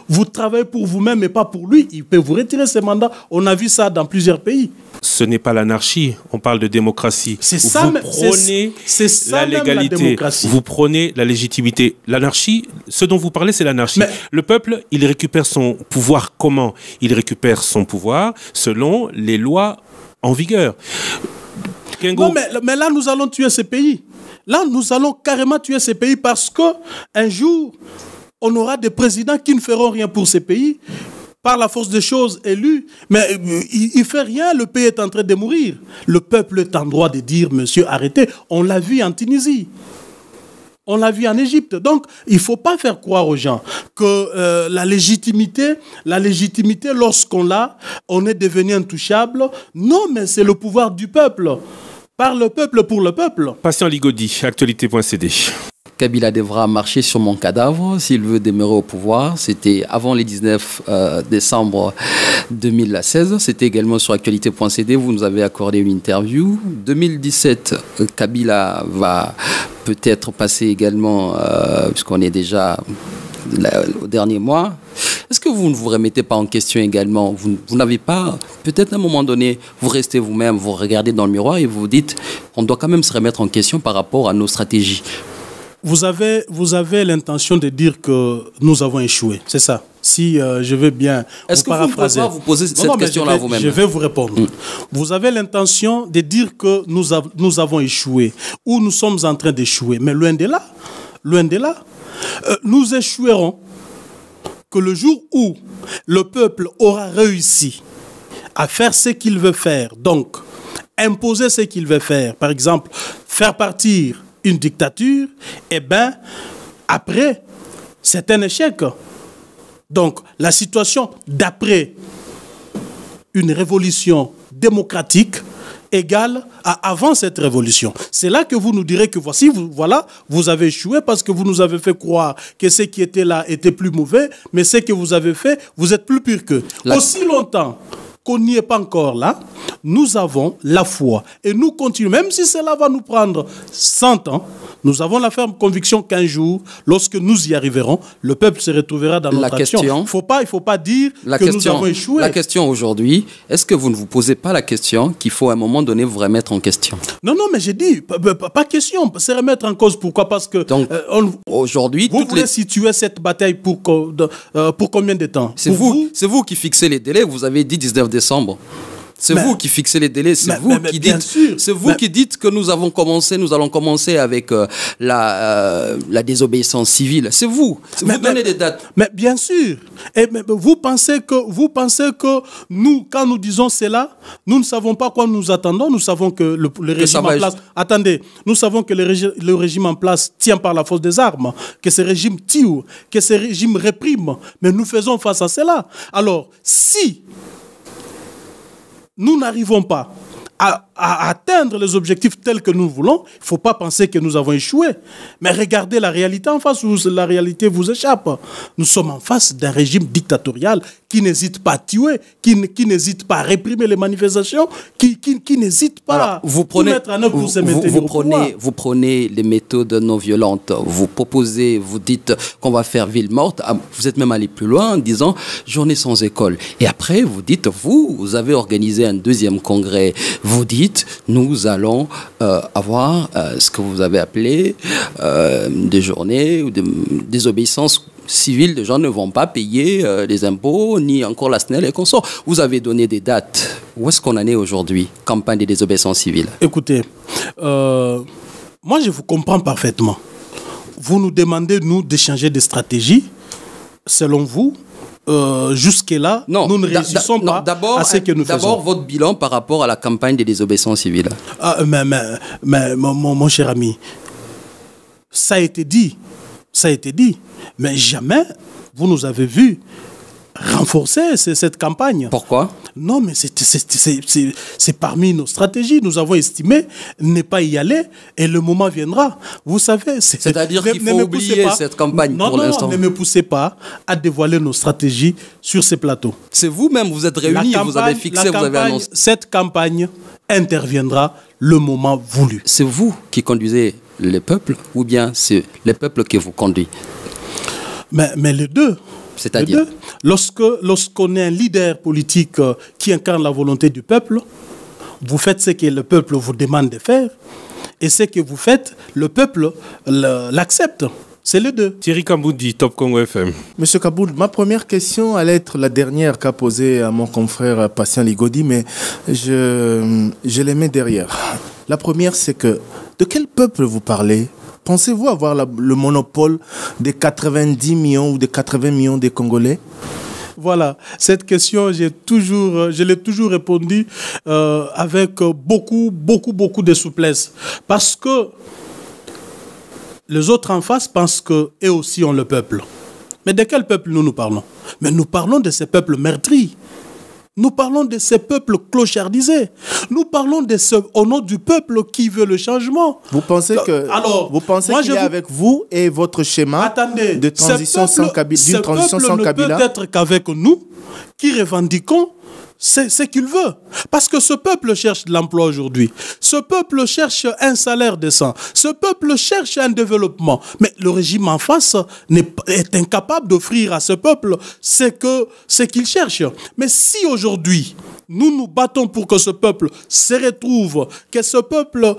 vous travaillez pour vous-même et pas pour lui, il peut vous retirer ses mandats. On a vu ça dans plusieurs pays. Ce n'est pas l'anarchie, on parle de démocratie. C'est ça, vous prenez la légalité, vous prenez la légitimité. L'anarchie, ce dont vous parlez, c'est l'anarchie. Le peuple, il récupère son pouvoir comment? Il récupère son pouvoir selon les lois en vigueur. Non, mais là, nous allons tuer ces pays. Là, nous allons carrément tuer ces pays parce qu'un jour, on aura des présidents qui ne feront rien pour ces pays. par la force des choses élu, mais il ne fait rien, le pays est en train de mourir. Le peuple est en droit de dire, monsieur, arrêtez. On l'a vu en Tunisie. On l'a vu en Égypte. Donc, il ne faut pas faire croire aux gens que la légitimité, lorsqu'on l'a, on est devenu intouchable. Non, mais c'est le pouvoir du peuple. Par le peuple, pour le peuple. Patient Ligodi, actualité.cd. Kabila devra marcher sur mon cadavre s'il veut demeurer au pouvoir. C'était avant le 19 décembre 2016. C'était également sur actualité.cd. Vous nous avez accordé une interview. 2017, Kabila va peut-être passer également, puisqu'on est déjà au dernier mois. Est-ce que vous ne vous remettez pas en question également? Vous n'avez pas, peut-être à un moment donné, vous restez vous-même, vous regardez dans le miroir et vous vous dites, on doit quand même se remettre en question par rapport à nos stratégies. Vous avez l'intention de dire que nous avons échoué, c'est ça? Si je veux bien vous paraphraser. Est-ce que vous pouvez vous poser cette question-là vous-même? Je vais vous répondre. Vous avez l'intention de dire que nous avons échoué ou nous sommes en train d'échouer. Mais loin de là, nous échouerons que le jour où le peuple aura réussi à faire ce qu'il veut faire, donc imposer ce qu'il veut faire, par exemple, faire partir une dictature, eh bien, après, c'est un échec. Donc, la situation d'après une révolution démocratique égale à avant cette révolution. C'est là que vous nous direz que vous avez échoué parce que vous nous avez fait croire que ce qui était là était plus mauvais, mais ce que vous avez fait, vous êtes plus pur qu'eux. Aussi longtemps qu'on n'y est pas encore là, nous avons la foi. Et nous continuons, même si cela va nous prendre 100 ans, nous avons la ferme conviction qu'un jour, lorsque nous y arriverons, le peuple se retrouvera dans notre action. Il ne faut pas dire que nous avons échoué. La question aujourd'hui, est-ce que vous ne vous posez pas la question qu'il faut à un moment donné vous remettre en question? Non, mais j'ai dit, pas question, se remettre en cause. Pourquoi? Parce que aujourd'hui, vous voulez situer cette bataille pour combien de temps? C'est vous qui fixez les délais, vous avez dit 19 décembre. C'est vous qui fixez les délais, c'est vous qui dites que nous allons commencer avec la désobéissance civile. C'est vous. Vous donnez des dates. Mais bien sûr. Mais vous pensez que nous, quand nous disons cela, nous ne savons pas quoi nous attendons. Nous savons que le régime en place. Attendez, nous savons que le régime en place tient par la force des armes, que ce régime tue, que ce régime réprime. Mais nous faisons face à cela. Alors, si nous n'arrivons pas à atteindre les objectifs tels que nous voulons, il ne faut pas penser que nous avons échoué. Mais regardez la réalité en face, où la réalité vous échappe. Nous sommes en face d'un régime dictatorial qui n'hésite pas à tuer, qui n'hésite pas à réprimer les manifestations, qui n'hésite pas à mettre en œuvre pour se maintenir au pouvoir. Vous prenez les méthodes non violentes, vous proposez, vous dites qu'on va faire ville morte, vous êtes même allé plus loin en disant journée sans école. Et après, vous dites, vous avez organisé un deuxième congrès, vous dites, nous allons avoir ce que vous avez appelé des journées ou des désobéissances civile, les gens ne vont pas payer les impôts, ni encore la SNEL et consorts. Vous avez donné des dates. Où est-ce qu'on en est aujourd'hui? Campagne des désobéissances civiles. Écoutez, moi je vous comprends parfaitement. Vous nous demandez, nous, d'échanger des stratégies. Selon vous, jusque-là, nous ne réussissons pas à ce que nous faisons. D'abord, votre bilan par rapport à la campagne des désobéissances civiles. Mais mon cher ami, ça a été dit. Mais jamais vous nous avez vu renforcer cette campagne. Pourquoi? Non, mais c'est parmi nos stratégies. Nous avons estimé ne pas y aller et le moment viendra. Vous savez... C'est-à-dire qu'il faut oublier cette campagne pour l'instant. Non, ne me poussez pas à dévoiler nos stratégies sur ces plateaux. C'est vous-même, vous êtes réunis, vous avez fixé, vous avez annoncé. Cette campagne interviendra le moment voulu. C'est vous qui conduisez les peuples ou bien c'est les peuples qui vous conduisent? Mais les deux. C'est-à-dire? Lorsqu'on est un leader politique qui incarne la volonté du peuple, vous faites ce que le peuple vous demande de faire et ce que vous faites, le peuple l'accepte. C'est les deux. Thierry Kamboudi, Top Congo FM. Monsieur Kaboul, ma première question allait être la dernière qu'a posée à mon confrère Patient Ligodi, mais je les mets derrière. La première, c'est que de quel peuple vous parlez? Pensez-vous avoir le monopole des 90 millions ou des 80 millions des Congolais? Voilà, cette question, je l'ai toujours répondu avec beaucoup de souplesse. Parce que les autres en face pensent qu'eux aussi ont le peuple. Mais de quel peuple nous parlons? Mais nous parlons de ces peuples meurtris. Nous parlons de ces peuples clochardisés. Nous parlons au nom du peuple qui veut le changement. Vous pensez qu'il est avec vous et votre schéma de transition sans Kabila, d'une transition sans Kabila? Ne peut être qu'avec nous qui revendiquons ce qu'il veut. Parce que ce peuple cherche de l'emploi aujourd'hui. Ce peuple cherche un salaire décent. Ce peuple cherche un développement. Mais le régime en face est incapable d'offrir à ce peuple ce qu'il cherche. Mais si aujourd'hui, nous nous battons pour que ce peuple se retrouve, que ce peuple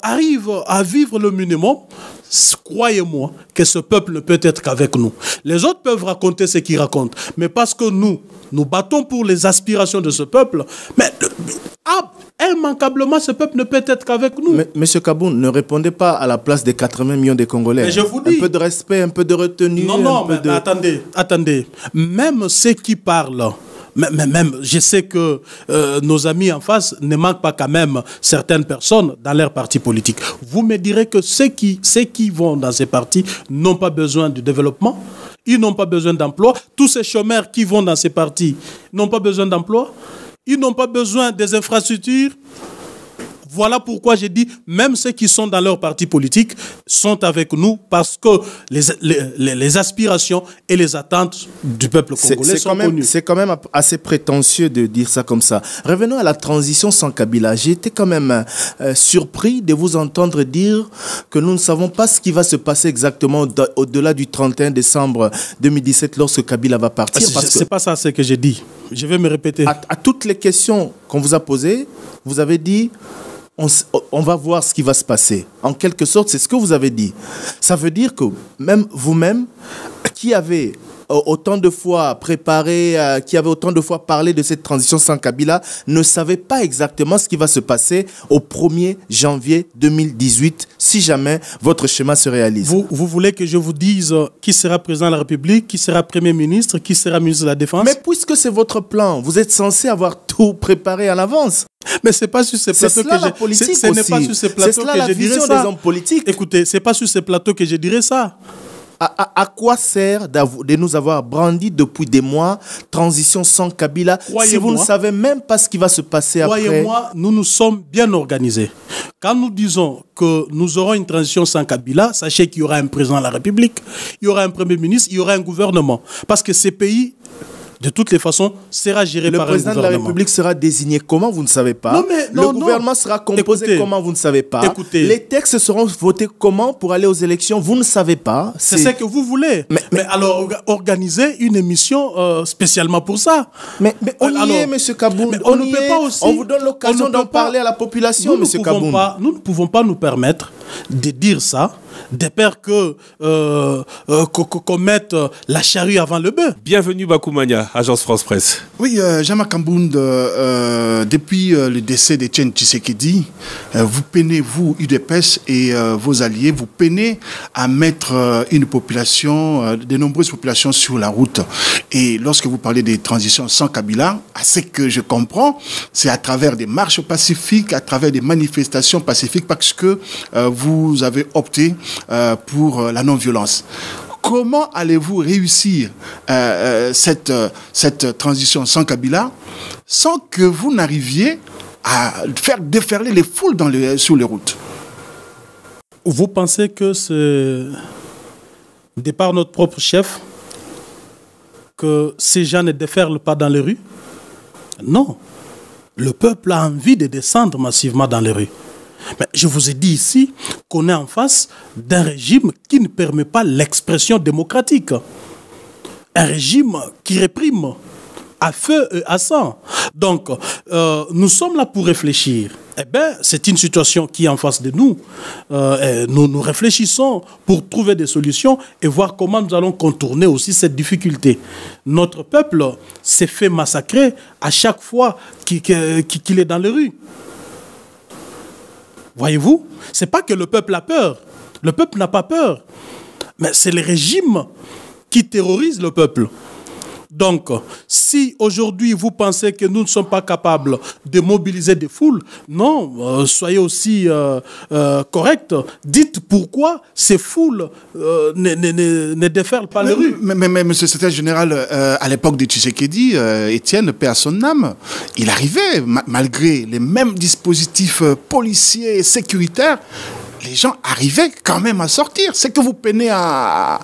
arrive à vivre le minimum, croyez-moi que ce peuple ne peut être qu'avec nous. Les autres peuvent raconter ce qu'ils racontent, mais parce que nous battons pour les aspirations de ce peuple, mais immanquablement, ce peuple ne peut être qu'avec nous. Mais, Monsieur Kaboun, ne répondez pas à la place des 80 millions de Congolais. Mais je vous dis, un peu de respect, un peu de retenue. Non, mais attendez. Même ceux qui parlent, même, je sais que nos amis en face ne manquent pas quand même certaines personnes dans leur parti politique. Vous me direz que ceux qui vont dans ces partis n'ont pas besoin de développement, ils n'ont pas besoin d'emploi. Tous ces chômeurs qui vont dans ces partis n'ont pas besoin d'emploi, ils n'ont pas besoin des infrastructures. Voilà pourquoi j'ai dit, même ceux qui sont dans leur parti politique sont avec nous parce que les aspirations et les attentes du peuple congolais sont connues. C'est quand même assez prétentieux de dire ça comme ça. Revenons à la transition sans Kabila. J'ai été quand même surpris de vous entendre dire que nous ne savons pas ce qui va se passer exactement au-delà du 31 décembre 2017 lorsque Kabila va partir. C'est pas ça ce que j'ai dit. Je vais me répéter. À toutes les questions qu'on vous a posées, vous avez dit... On va voir ce qui va se passer. En quelque sorte, c'est ce que vous avez dit. Ça veut dire que même vous-même, qui avez autant de fois préparé, qui avait autant de fois parlé de cette transition sans Kabila, ne savait pas exactement ce qui va se passer au 1er janvier 2018, si jamais votre schéma se réalise. Vous voulez que je vous dise qui sera président de la République, qui sera Premier ministre, qui sera ministre de la Défense? Mais puisque c'est votre plan, vous êtes censé avoir tout préparé à l'avance. Mais c'est pas sur ces plateaux que ce n'est pas sur ces plateaux que je dirais ça. Des hommes politiques. Écoutez, c'est pas sur ces plateaux que je dirais ça. À quoi sert de nous avoir brandi depuis des mois transition sans Kabila si vous ne savez même pas ce qui va se passer après? Croyez-moi, nous sommes bien organisés. Quand nous disons que nous aurons une transition sans Kabila, sachez qu'il y aura un président de la République, il y aura un Premier ministre, il y aura un gouvernement. Parce que ces pays... de toutes les façons, sera géré par un gouvernement. Le président de la République sera désigné comment, vous ne savez pas. Le gouvernement sera composé comment, vous ne savez pas. Écoutez, les textes seront votés comment pour aller aux élections, vous ne savez pas. C'est ce que vous voulez. Mais alors, organisez une émission spécialement pour ça. Mais on y est, M. Kaboun. On vous donne l'occasion d'en parler à la population, M. Kaboun. Nous ne pouvons pas nous permettre de dire ça, de peur qu'on mette la charrue avant le bœuf. Bienvenue Bakoumania, Agence France Presse. Oui, Jean-Marc Kambound, depuis le décès d'Etienne Tshisekedi, vous peinez, vous, UDPS et vos alliés, vous peinez à mettre une population, de nombreuses populations sur la route. Et lorsque vous parlez des transitions sans Kabila, à ce que je comprends, c'est à travers des marches pacifiques, à travers des manifestations pacifiques, parce que vous avez opté pour la non-violence. Comment allez-vous réussir cette transition sans Kabila sans que vous n'arriviez à faire déferler les foules sur les routes? Vous pensez que c'est de par notre propre chef que ces gens ne déferlent pas dans les rues? Non. Le peuple a envie de descendre massivement dans les rues. Mais je vous ai dit ici qu'on est en face d'un régime qui ne permet pas l'expression démocratique. Un régime qui réprime à feu et à sang. Donc, nous sommes là pour réfléchir. Eh bien, c'est une situation qui est en face de nous. Nous réfléchissons pour trouver des solutions et voir comment nous allons contourner aussi cette difficulté. Notre peuple s'est fait massacrer à chaque fois qu'il est dans les rues. Voyez-vous, ce n'est pas que le peuple a peur. Le peuple n'a pas peur. Mais c'est le régime qui terrorise le peuple. Donc, si aujourd'hui vous pensez que nous ne sommes pas capables de mobiliser des foules, non, soyez aussi corrects. Dites pourquoi ces foules ne déferlent pas les rues. Mais monsieur le secrétaire général, à l'époque de Tshisekedi, Étienne, paix à son âme, il arrivait, malgré les mêmes dispositifs policiers et sécuritaires, les gens arrivaient quand même à sortir. C'est que vous peinez à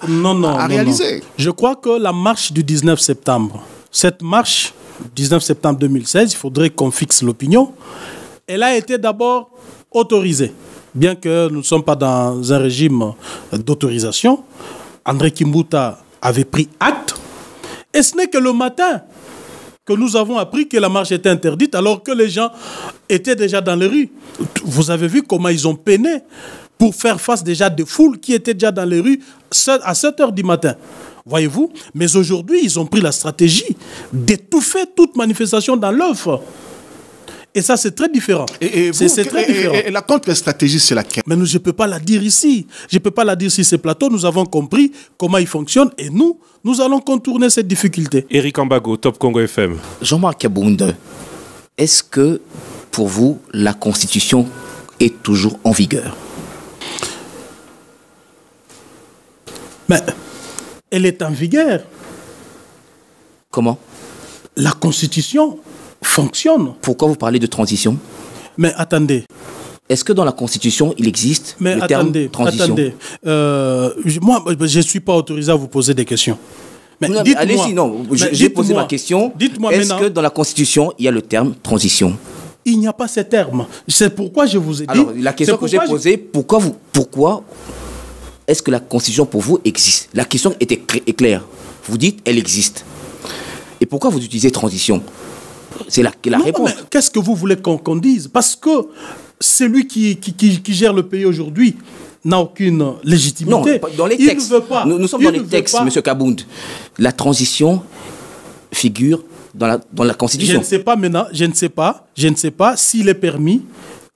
réaliser. Non. Je crois que la marche du 19 septembre, cette marche, 19 septembre 2016, il faudrait qu'on fixe l'opinion, elle a été d'abord autorisée. Bien que nous ne sommes pas dans un régime d'autorisation, André Kimbuta avait pris acte. Et ce n'est que le matin que nous avons appris que la marche était interdite alors que les gens étaient déjà dans les rues. Vous avez vu comment ils ont peiné pour faire face déjà des foules qui étaient déjà dans les rues à 7 h du matin. Voyez-vous? Mais aujourd'hui, ils ont pris la stratégie d'étouffer toute manifestation dans l'œuf. Et ça, c'est très différent. C'est très différent. Et la contre-stratégie, c'est laquelle? Mais je ne peux pas la dire ici. Je ne peux pas la dire sur ces plateaux. Nous avons compris comment ils fonctionnent et nous allons contourner cette difficulté. Eric Ambago, Top Congo FM. Jean-Marc Kabound, est-ce que pour vous, la Constitution est toujours en vigueur? Mais elle est en vigueur. Comment? La Constitution fonctionne. Pourquoi vous parlez de transition? Mais attendez. Est-ce que dans la Constitution, il existe le terme transition? Moi, je ne suis pas autorisé à vous poser des questions. Mais allez-y, non. J'ai posé ma question. Dites-moi est-ce que dans la Constitution, il y a le terme transition? Il n'y a pas ce terme. C'est pourquoi je vous ai dit... Alors, la question que j'ai posée, pourquoi est-ce que la Constitution pour vous existe? La question est claire. Vous dites, elle existe. Et pourquoi vous utilisez transition? C'est la réponse. Qu'est-ce que vous voulez qu'on dise? Parce que celui qui gère le pays aujourd'hui n'a aucune légitimité. Non, dans les textes. Nous sommes dans les textes, M. Kabound. La transition figure dans la Constitution. Je ne sais pas maintenant, je ne sais pas s'il est permis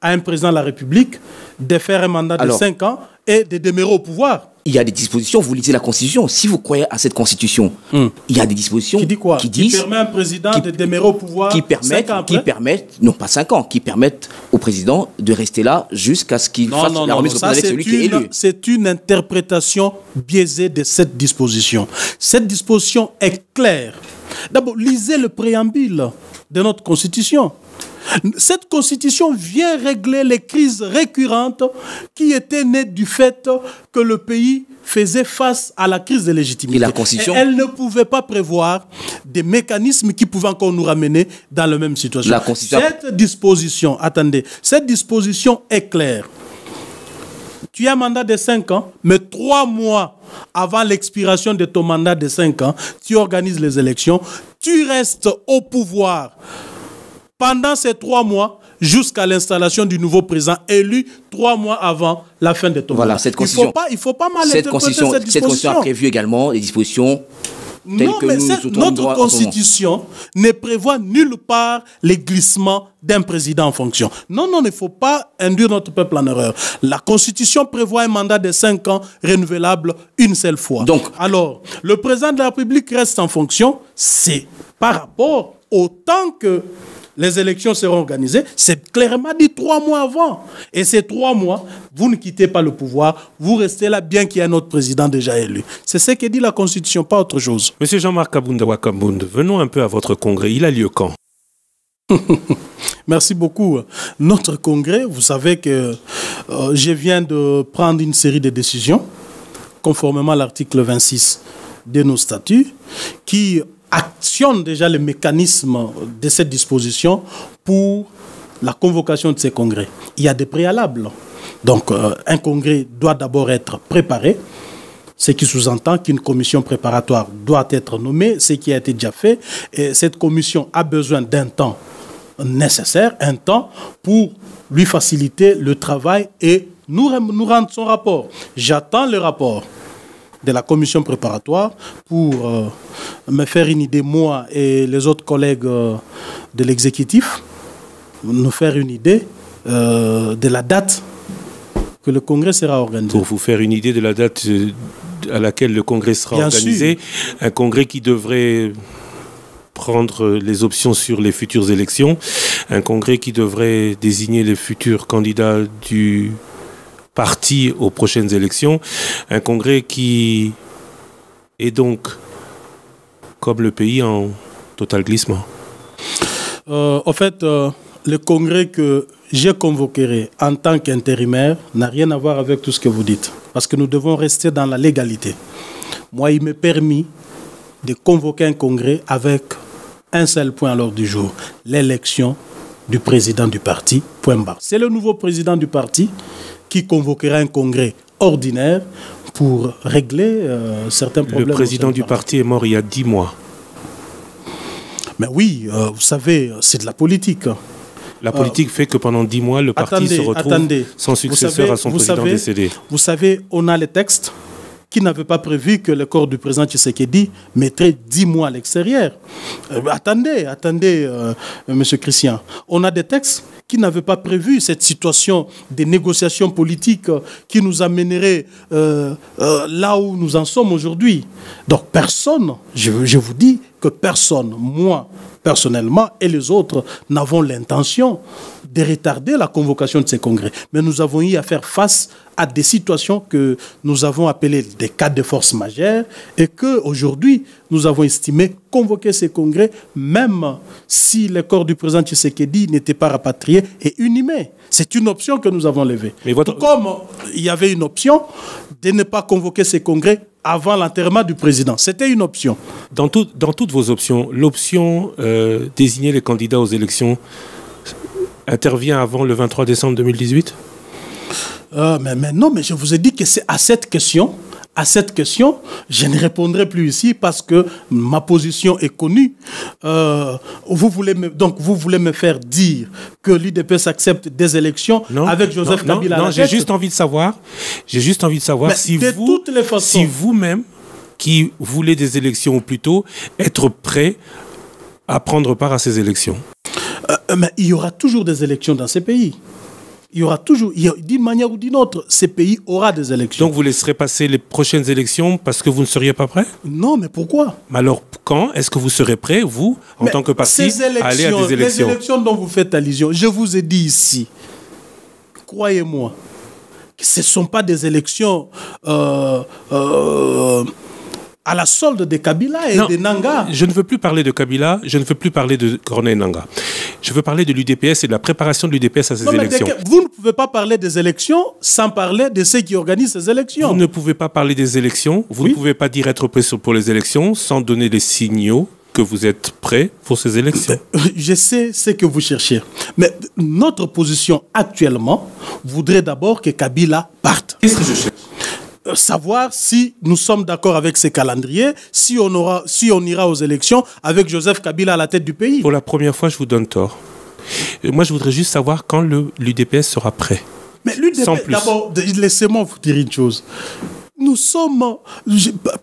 à un président de la République de faire un mandat de 5 ans et de demeurer au pouvoir. Il y a des dispositions, vous lisez la Constitution. Si vous croyez à cette Constitution, il y a des dispositions qui dit quoi? Qui permet à un président de demeurer au pouvoir qui permettent, non pas 5 ans, qui permettent au président de rester là jusqu'à ce qu'il fasse la remise avec celui qui est élu. C'est une interprétation biaisée de cette disposition. Cette disposition est claire. D'abord, lisez le préambule de notre Constitution. Cette constitution vient régler les crises récurrentes qui étaient nées du fait que le pays faisait face à la crise de légitimité. Et la constitution... elle ne pouvait pas prévoir des mécanismes qui pouvaient encore nous ramener dans la même situation. Cette disposition, attendez, cette disposition est claire. Tu as un mandat de 5 ans, mais 3 mois avant l'expiration de ton mandat de 5 ans, tu organises les élections, tu restes au pouvoir pendant ces 3 mois, jusqu'à l'installation du nouveau président élu 3 mois avant la fin de ton mandat. Cette constitution, il ne faut pas mal interpréter cette disposition. Cette constitution a prévu également les dispositions telles que notre constitution ne prévoit nulle part les glissements d'un président en fonction. Non, il ne faut pas induire notre peuple en erreur. La constitution prévoit un mandat de 5 ans renouvelable une seule fois. Alors, le président de la République reste en fonction, c'est par rapport au temps que les élections seront organisées, c'est clairement dit 3 mois avant. Et ces 3 mois, vous ne quittez pas le pouvoir, vous restez là bien qu'il y ait un autre président déjà élu. C'est ce que dit la Constitution, pas autre chose. Monsieur Jean-Marc Kabound Wakabound, venons un peu à votre congrès. Il a lieu quand? Merci beaucoup. Notre congrès, vous savez que je viens de prendre une série de décisions, conformément à l'article 26 de nos statuts, qui actionne déjà les mécanismes de cette disposition pour la convocation de ces congrès. Il y a des préalables. Donc, un congrès doit d'abord être préparé, ce qui sous-entend qu'une commission préparatoire doit être nommée, ce qui a été déjà fait. Et cette commission a besoin d'un temps nécessaire, un temps pour lui faciliter le travail et nous rendre son rapport. J'attends le rapport de la commission préparatoire pour me faire une idée, moi et les autres collègues de l'exécutif, nous faire une idée de la date que le congrès sera organisé. Pour vous faire une idée de la date à laquelle le congrès sera Bien organisé, un congrès qui devrait prendre les options sur les futures élections, un congrès qui devrait désigner les futurs candidats du parti aux prochaines élections, un congrès qui est donc, comme le pays, en total glissement. En fait, le congrès que j'ai convoqué en tant qu'intérimaire n'a rien à voir avec tout ce que vous dites. Parce que nous devons rester dans la légalité. Moi, il m'est permis de convoquer un congrès avec un seul point à l'ordre du jour, l'élection du président du parti, point barre. C'est le nouveau président du parti qui convoquera un congrès ordinaire pour régler certains problèmes. Le président du parti est mort il y a 10 mois. Mais oui, vous savez, c'est de la politique. La politique fait que pendant 10 mois, le parti se retrouve sans successeur à son président décédé. Vous savez, on a les textes qui n'avaient pas prévu que le corps du président Tshisekedi mettrait 10 mois à l'extérieur. Attendez, M. Christian. On a des textes qui n'avaient pas prévu cette situation des négociations politiques qui nous amènerait là où nous en sommes aujourd'hui. Donc personne, je vous dis que personne, moi personnellement et les autres, n'avons l'intention de retarder la convocation de ces congrès. Mais nous avons eu à faire face à des situations que nous avons appelées des cas de force majeure et qu'aujourd'hui, nous avons estimé convoquer ces congrès même si le corps du président Tshisekedi n'était pas rapatrié et inhumé. C'est une option que nous avons levée. Mais Tout comme il y avait une option de ne pas convoquer ces congrès avant l'enterrement du président. C'était une option. Dans toutes vos options, l'option désigner les candidats aux élections intervient avant le 23 décembre 2018 ? Mais non, mais je vous ai dit que c'est à cette question, je ne répondrai plus ici parce que ma position est connue. Vous voulez me faire dire que l'UDPS accepte des élections avec Joseph Kabila à la tête. J'ai juste envie de savoir si vous-même, qui voulez des élections ou plutôt être prêt à prendre part à ces élections. Mais il y aura toujours des élections dans ces pays. Il y aura toujours, d'une manière ou d'une autre, ces pays aura des élections. Donc vous laisserez passer les prochaines élections parce que vous ne seriez pas prêt ? Non, mais pourquoi ? Mais alors, quand est-ce que vous serez prêt, vous, en tant que parti, à aller à des élections ? Les élections dont vous faites allusion, je vous ai dit ici, croyez-moi, que ce ne sont pas des élections à la solde de Kabila et de Nanga. Je ne veux plus parler de Kabila, je ne veux plus parler de Corneille Nanga. Je veux parler de l'UDPS et de la préparation de l'UDPS à ces élections. Vous ne pouvez pas parler des élections sans parler de ceux qui organisent ces élections. Vous ne pouvez pas parler des élections, vous ne pouvez pas dire être prêt pour les élections sans donner des signaux que vous êtes prêt pour ces élections. Je sais ce que vous cherchez. Mais notre position actuellement voudrait d'abord que Kabila parte. Qu'est-ce que je cherche ? Savoir si nous sommes d'accord avec ces calendriers, si on ira aux élections avec Joseph Kabila à la tête du pays. Pour la première fois, je vous donne tort. Moi, je voudrais juste savoir quand l'UDPS sera prêt. Mais l'UDPS, d'abord, laissez-moi vous dire une chose. Nous sommes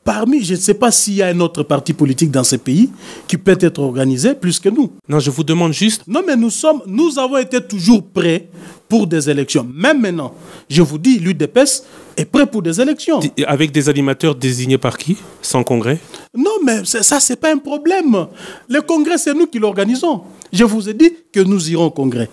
parmi, je ne sais pas s'il y a un autre parti politique dans ces pays qui peut être organisé plus que nous. Non, je vous demande juste... Non, mais nous avons été toujours prêts pour des élections. Même maintenant, je vous dis, l'UDPS est prêt pour des élections. Avec des animateurs désignés par qui ? Sans congrès ? Non, mais ça, c'est pas un problème. Le congrès, c'est nous qui l'organisons. Je vous ai dit que nous irons au congrès.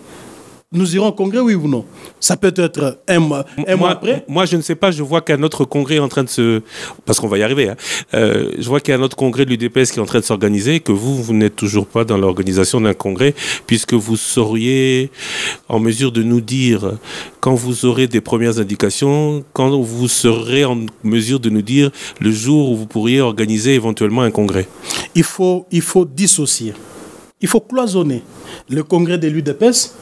Nous irons au congrès, oui ou non? Ça peut être un mois après. Moi, je ne sais pas. Je vois qu'un autre congrès est en train de se... Parce qu'on va y arriver. Je vois qu'il y a un autre congrès de l'UDPS qui est en train de s'organiser et que vous n'êtes toujours pas dans l'organisation d'un congrès puisque vous seriez en mesure de nous dire quand vous aurez des premières indications, quand vous serez en mesure de nous dire le jour où vous pourriez organiser éventuellement un congrès. Il faut dissocier. Il faut cloisonner le congrès de l'UDPS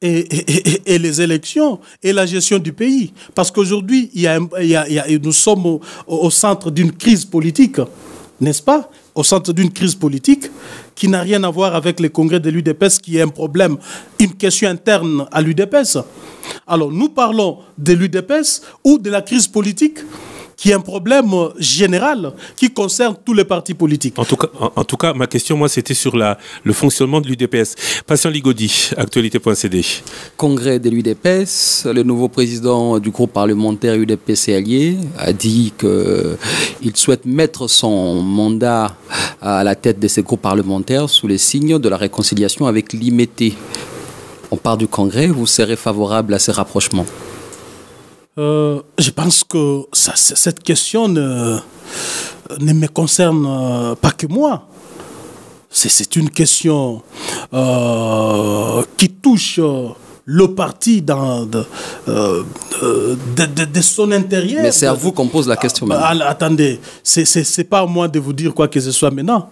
et les élections et la gestion du pays. Parce qu'aujourd'hui, nous sommes au centre d'une crise politique, n'est-ce pas? Au centre d'une crise politique qui n'a rien à voir avec le congrès de l'UDPS, qui est un problème, une question interne à l'UDPS. Alors, nous parlons de l'UDPS ou de la crise politique qui est un problème général qui concerne tous les partis politiques. En tout cas, ma question, moi, c'était sur le fonctionnement de l'UDPS. Patient Ligodi, actualité.cd. Congrès de l'UDPS, le nouveau président du groupe parlementaire UDPS et Alliés a dit qu'il souhaite mettre son mandat à la tête de ces groupes parlementaires sous les signes de la réconciliation avec l'IMT. On part du Congrès, vous serez favorable à ces rapprochements? Je pense que cette question ne me concerne pas que moi. C'est une question qui touche le parti de son intérieur. Mais c'est à vous qu'on pose la question maintenant. Attendez, c'est pas à moi de vous dire quoi que ce soit maintenant.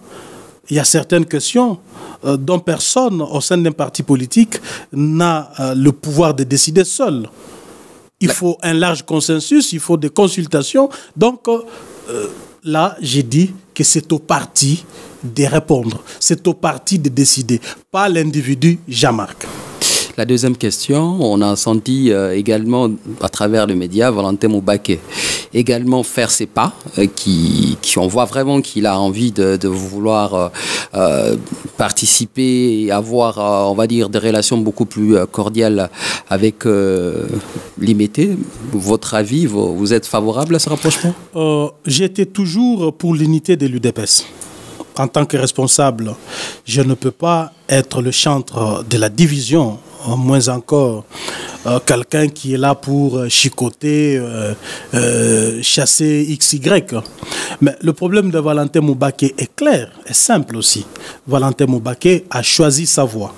Il y a certaines questions dont personne au sein d'un parti politique n'a le pouvoir de décider seul. Il faut un large consensus, il faut des consultations. Donc là, j'ai dit que c'est au parti de répondre. C'est au parti de décider, pas l'individu Jean-Marc. La deuxième question, on a senti également à travers les médias Valentin Moubaké également faire ses pas, on voit vraiment qu'il a envie de vouloir participer et avoir, on va dire, des relations beaucoup plus cordiales avec l'IMT. Votre avis, vous êtes favorable à ce rapprochement? J'étais toujours pour l'unité de l'UDPS. En tant que responsable, je ne peux pas être le chantre de la division, moins encore quelqu'un qui est là pour chicoter, chasser XY. Mais le problème de Valentin Moubaké est clair, est simple aussi. Valentin Moubaké a choisi sa voie.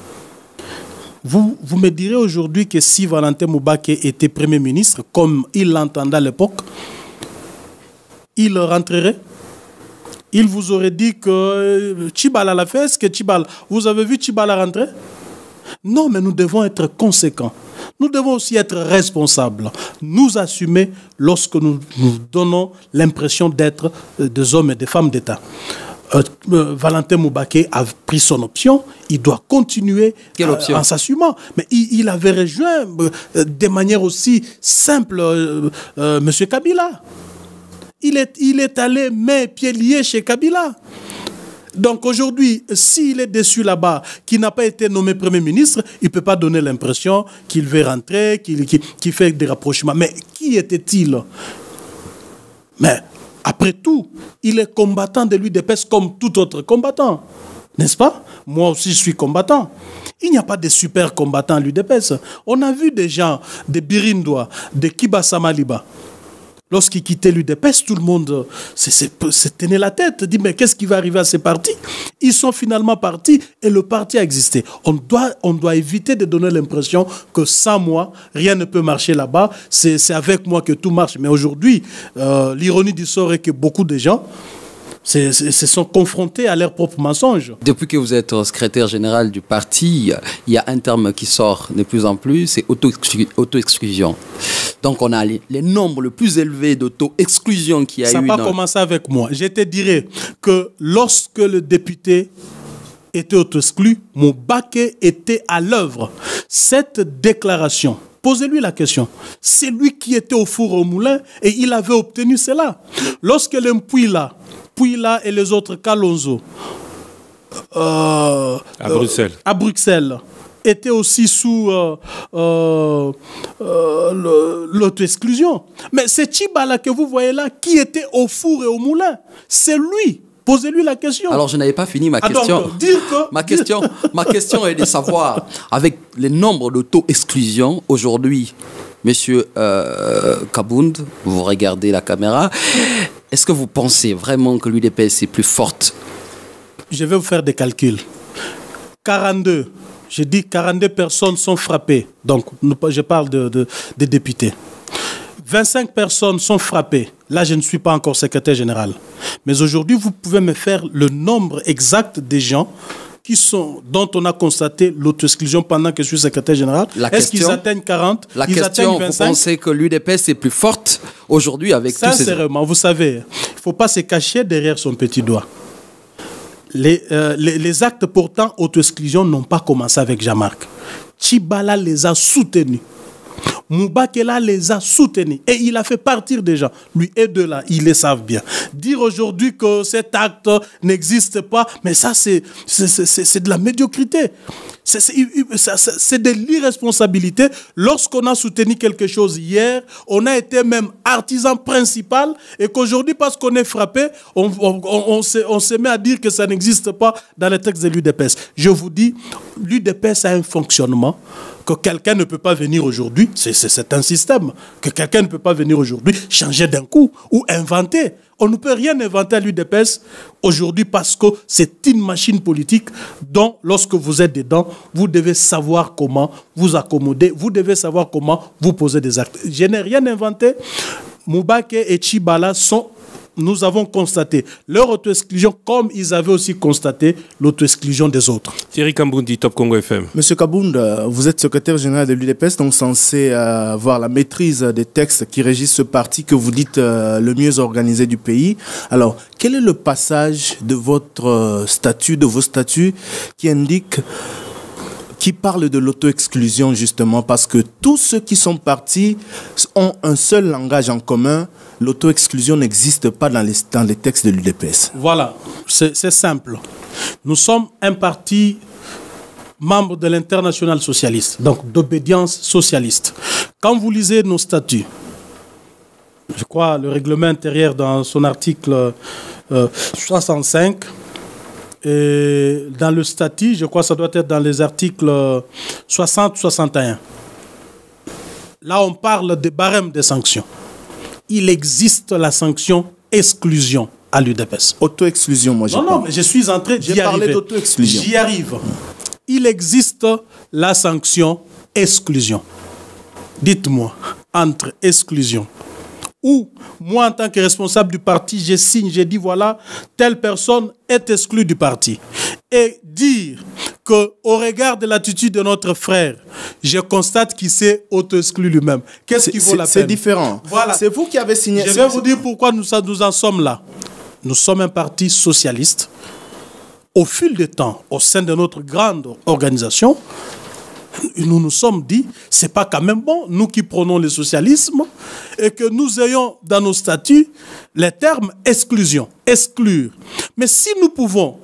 Vous me direz aujourd'hui que si Valentin Moubaké était Premier ministre, comme il l'entendait à l'époque, il rentrerait? Il vous aurait dit que Tchibala l'a fait. Est-ce que Tchibala, vous avez vu Tchibala rentrer? Non, mais nous devons être conséquents. Nous devons aussi être responsables. Nous assumer lorsque nous donnons l'impression d'être des hommes et des femmes d'État. Valentin Moubaké a pris son option. Il doit continuer en s'assumant. Mais il avait rejoint de manière aussi simple M. Kabila. Il est allé main et pieds liés chez Kabila. Donc aujourd'hui, s'il est déçu là-bas, qu'il n'a pas été nommé Premier ministre, il ne peut pas donner l'impression qu'il veut rentrer, qu'il fait des rapprochements. Mais qui était-il? Mais après tout, il est combattant de l'UDPS comme tout autre combattant. N'est-ce pas? Moi aussi, je suis combattant. Il n'y a pas de super combattants à l'UDPS. On a vu des gens, des Birindois, des Kibasa Maliba. Lorsqu'ils quittaient l'UDPS, tout le monde se tenait la tête, dit mais qu'est-ce qui va arriver à ces partis? Ils sont finalement partis et le parti a existé. On doit éviter de donner l'impression que sans moi, rien ne peut marcher là-bas. C'est avec moi que tout marche. Mais aujourd'hui, l'ironie du sort est que beaucoup de gens se sont confrontés à leurs propres mensonges. Depuis que vous êtes secrétaire général du parti, il y a un terme qui sort de plus en plus, c'est auto-exclusion. Donc on a les nombres les plus élevés d'auto-exclusion qu'il y a eu. Ça n'a pas commencé avec moi. Je te dirais que lorsque le député était auto-exclu, Moubaké était à l'œuvre. Cette déclaration, posez-lui la question. C'est lui qui était au four au moulin et il avait obtenu cela. Lorsque le Mpouila et les autres Kalonzo à Bruxelles étaient aussi sous l'auto-exclusion. Mais c'est Tchibala que vous voyez là qui était au four et au moulin. C'est lui. Posez-lui la question. Alors, je n'avais pas fini ma question. Donc, dire que... ma question est de savoir, avec les nombres d'auto-exclusion aujourd'hui, Monsieur Kabound, vous regardez la caméra, est-ce que vous pensez vraiment que l'UDPS est plus forte? Je vais vous faire des calculs. 42, j'ai dit 42 personnes sont frappées. Donc, je parle des députés. 25 personnes sont frappées. Là, je ne suis pas encore secrétaire général. Mais aujourd'hui, vous pouvez me faire le nombre exact des gens dont on a constaté l'auto-exclusion pendant que je suis secrétaire général. Est-ce qu'ils atteignent 40? La question, vous pensez que l'UDPS est plus forte aujourd'hui avec tous ces... Sincèrement, vous savez, il ne faut pas se cacher derrière son petit doigt. Les actes portant auto-exclusion n'ont pas commencé avec Jean-Marc. Tchibala les a soutenus. Moubakela les a soutenus et il a fait partir des gens. Lui et de là, ils le savent bien. Dire aujourd'hui que cet acte n'existe pas, mais ça c'est de la médiocrité. C'est de l'irresponsabilité. Lorsqu'on a soutenu quelque chose hier, on a été même artisan principal et qu'aujourd'hui, parce qu'on est frappé, on se met à dire que ça n'existe pas dans les textes de l'UDPS. Je vous dis, l'UDPS a un fonctionnement que quelqu'un ne peut pas venir aujourd'hui, c'est un système, que quelqu'un ne peut pas venir aujourd'hui changer d'un coup ou inventer. On ne peut rien inventer à l'UDPS aujourd'hui parce que c'est une machine politique dont, lorsque vous êtes dedans, vous devez savoir comment vous accommoder, vous devez savoir comment vous poser des actes. Je n'ai rien inventé. Moubake et Tchibala sont... Nous avons constaté leur auto-exclusion comme ils avaient aussi constaté l'auto-exclusion des autres. Thierry Kambundi, Top Congo FM. Monsieur Kabound, vous êtes secrétaire général de l'UDPS, donc censé avoir la maîtrise des textes qui régissent ce parti que vous dites le mieux organisé du pays. Alors, quel est le passage de votre statut, de vos statuts, qui parle de l'auto-exclusion justement, parce que tous ceux qui sont partis ont un seul langage en commun. L'auto-exclusion n'existe pas dans les textes de l'UDPS. Voilà, c'est simple. Nous sommes un parti membre de l'Internationale socialiste, donc d'obédience socialiste. Quand vous lisez nos statuts, je crois le règlement intérieur dans son article 65, et dans le statut, je crois que ça doit être dans les articles 60-61. Là, on parle des barèmes des sanctions. Il existe la sanction exclusion à l'UDPS. Auto-exclusion, moi j'ai Non, mais je suis en train d'y arriver. J'ai parlé d'auto-exclusion. J'y arrive. Il existe la sanction exclusion. Dites-moi, entre exclusion ou moi en tant que responsable du parti, je signe, je dis voilà, telle personne est exclue du parti. Et dire qu'au regard de l'attitude de notre frère, je constate qu'il s'est auto-exclu lui-même. Qu'est-ce qui vaut la peine? C'est différent. Voilà. C'est vous qui avez signé. Je vais vous dire pourquoi nous en sommes là. Nous sommes un parti socialiste. Au fil du temps, au sein de notre grande organisation, nous nous sommes dit, c'est pas quand même bon, nous qui prenons le socialisme, et que nous ayons dans nos statuts les termes exclusion, exclure. Mais si nous pouvons,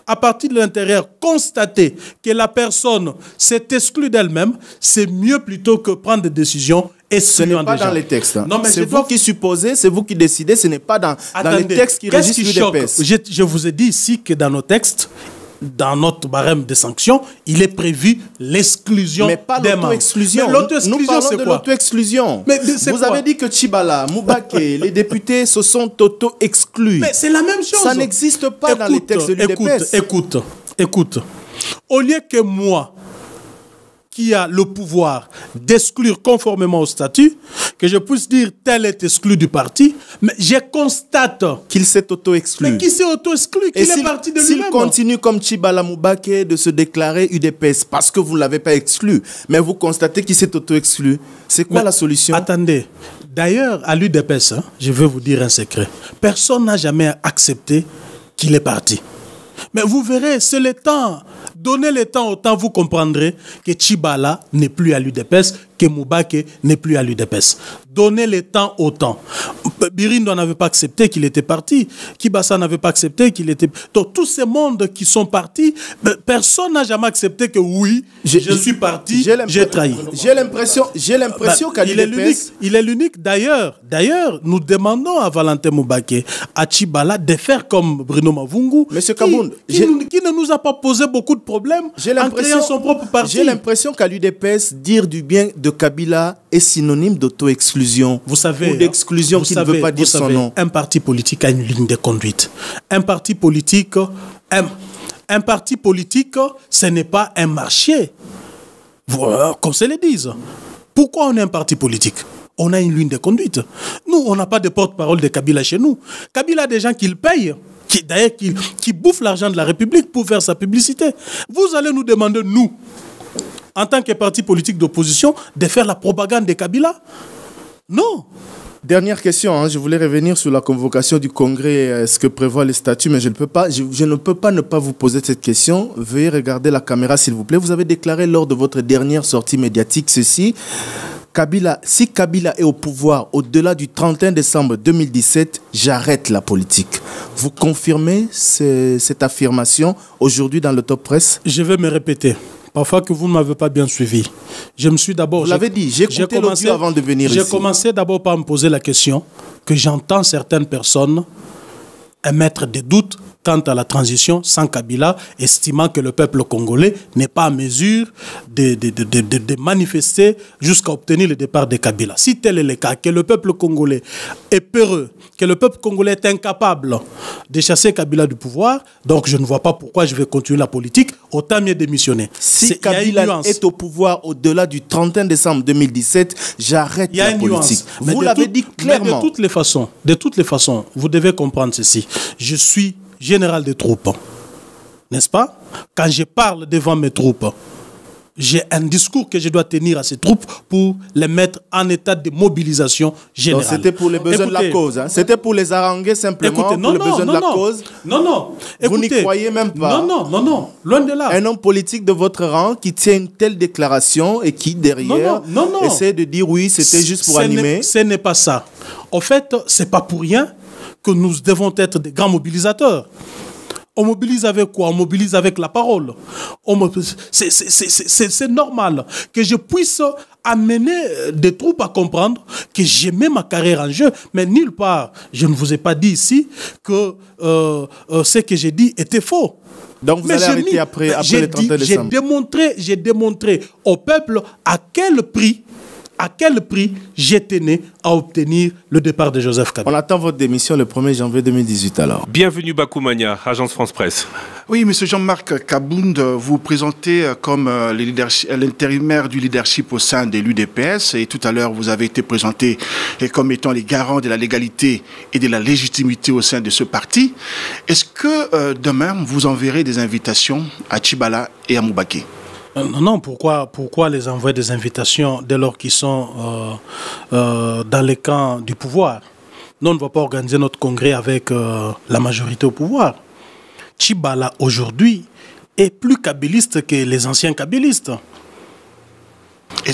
à partir de l'intérieur, constater que la personne s'est exclue d'elle-même, c'est mieux plutôt que prendre des décisions excluant des gens. Ce n'est pas dans les textes. Non, mais c'est vous qui supposez, c'est vous qui décidez, ce n'est pas dans les textes qui régissent l'UDPS. Je vous ai dit ici que dans nos textes, dans notre barème de sanctions, il est prévu l'exclusion des membres. Mais pas l'auto-exclusion. Nous parlons de l'auto-exclusion. Vous avez dit que Tchibala, Moubake, les députés se sont auto-exclus. Mais c'est la même chose. Ça n'existe pas dans les textes de l'UDPS. Écoute. Au lieu que moi, qui a le pouvoir d'exclure conformément au statut, que je puisse dire tel est exclu du parti, mais je constate qu'il s'est auto-exclu. Mais qu'il s'est auto-exclu, qu'il est parti de lui-même. S'il continue comme Tchibala Moubake de se déclarer UDPS parce que vous ne l'avez pas exclu, mais vous constatez qu'il s'est auto-exclu, c'est quoi la solution? Attendez, d'ailleurs à l'UDPS, je vais vous dire un secret, personne n'a jamais accepté qu'il est parti. Mais vous verrez, c'est le temps. Donnez le temps au temps, vous comprendrez que Tchibala n'est plus à l'UDPS, que Moubake n'est plus à l'UDPS. Donnez le temps au temps. Birindo n'avait pas accepté qu'il était parti. Kibasa n'avait pas accepté qu'il était... Donc tous ces mondes qui sont partis, personne n'a jamais accepté que oui, je suis parti, j'ai trahi. J'ai l'impression qu'à l'UDPS... Il est l'unique. D'ailleurs, nous demandons à Valentin Moubake, à Tchibala, de faire comme Bruno Mavungu, Monsieur Kabound, qui ne nous a pas posé beaucoup de problèmes en créant son propre parti. J'ai l'impression qu'à l'UDPS, dire du bien de Kabila est synonyme d'auto-exclusion. Vous savez, ou d'exclusion qui ne veut pas dire son nom. Un parti politique a une ligne de conduite. Un parti politique, ce n'est pas un marché. Qu'on se le dise. Pourquoi on est un parti politique? On a une ligne de conduite. Nous, on n'a pas de porte-parole de Kabila chez nous. Kabila a des gens qui le payent, qui bouffent l'argent de la République pour faire sa publicité. Vous allez nous demander, nous, en tant que parti politique d'opposition, de faire la propagande de Kabila? Non. Dernière question, je voulais revenir sur la convocation du Congrès, ce que prévoit les statuts, mais je ne peux pas ne pas vous poser cette question. Veuillez regarder la caméra, s'il vous plaît. Vous avez déclaré lors de votre dernière sortie médiatique ceci: si Kabila est au pouvoir au-delà du 31 décembre 2017, j'arrête la politique. Vous confirmez cette affirmation aujourd'hui dans le Top Presse? Je vais me répéter. Parfois que vous ne m'avez pas bien suivi. Je me suis d'abord... Vous l'avez dit, j'ai écouté l'audio avant de venir ici. J'ai commencé d'abord par me poser la question que j'entends certaines personnes émettre des doutes quant à la transition sans Kabila, estimant que le peuple congolais n'est pas en mesure de manifester jusqu'à obtenir le départ de Kabila. Si tel est le cas, que le peuple congolais est peureux, que le peuple congolais est incapable de chasser Kabila du pouvoir, donc je ne vois pas pourquoi je vais continuer la politique, autant mieux démissionner. Si Kabila est au pouvoir au-delà du 31 décembre 2017, j'arrête la politique. Vous l'avez dit clairement. De toutes les façons, vous devez comprendre ceci. Je suis général des troupes, n'est-ce pas? Quand je parle devant mes troupes, j'ai un discours que je dois tenir à ces troupes pour les mettre en état de mobilisation générale. C'était pour les besoins de la cause. Hein? C'était pour les haranguer simplement, pour les besoins de la cause. Non. Vous n'y croyez même pas. Non. Loin de là. Un homme politique de votre rang qui tient une telle déclaration et qui, derrière, essaie de dire oui, c'était juste pour animer. Ce n'est pas ça. En fait, ce n'est pas pour rien que nous devons être des grands mobilisateurs. On mobilise avec quoi? On mobilise avec la parole. C'est normal que je puisse amener des troupes à comprendre que j'ai mis ma carrière en jeu. Mais nulle part, je ne vous ai pas dit ici que ce que j'ai dit était faux. Donc vous allez arrêter après le 31 décembre. J'ai démontré au peuple à quel prix j'ai tenu à obtenir le départ de Joseph Kabila. On attend votre démission le 1er janvier 2018 alors. Bienvenue Bakoumania, Agence France Presse. Oui, M. Jean-Marc Kabound, vous présentez comme l'intérimaire du leadership au sein de l'UDPS et tout à l'heure vous avez été présenté comme étant les garants de la légalité et de la légitimité au sein de ce parti. Est-ce que demain vous enverrez des invitations à Tchibala et à Moubaké? Non, pourquoi les envoyer des invitations dès lors qu'ils sont dans les camps du pouvoir? Nous, on ne va pas organiser notre congrès avec la majorité au pouvoir. Tchibala, aujourd'hui, est plus kabiliste que les anciens kabilistes.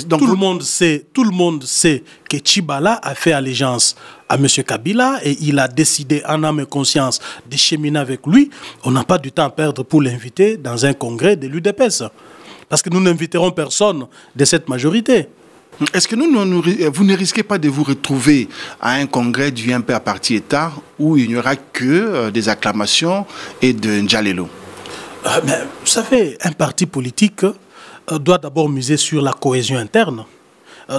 Tout le monde sait que Tchibala a fait allégeance à M. Kabila et il a décidé en âme et conscience de cheminer avec lui. On n'a pas du temps à perdre pour l'inviter dans un congrès de l'UDPS. Parce que nous n'inviterons personne de cette majorité. Est-ce que vous ne risquez pas de vous retrouver à un congrès du MPA Parti État où il n'y aura que des acclamations et de Ndjalelo? Vous savez, un parti politique doit d'abord miser sur la cohésion interne.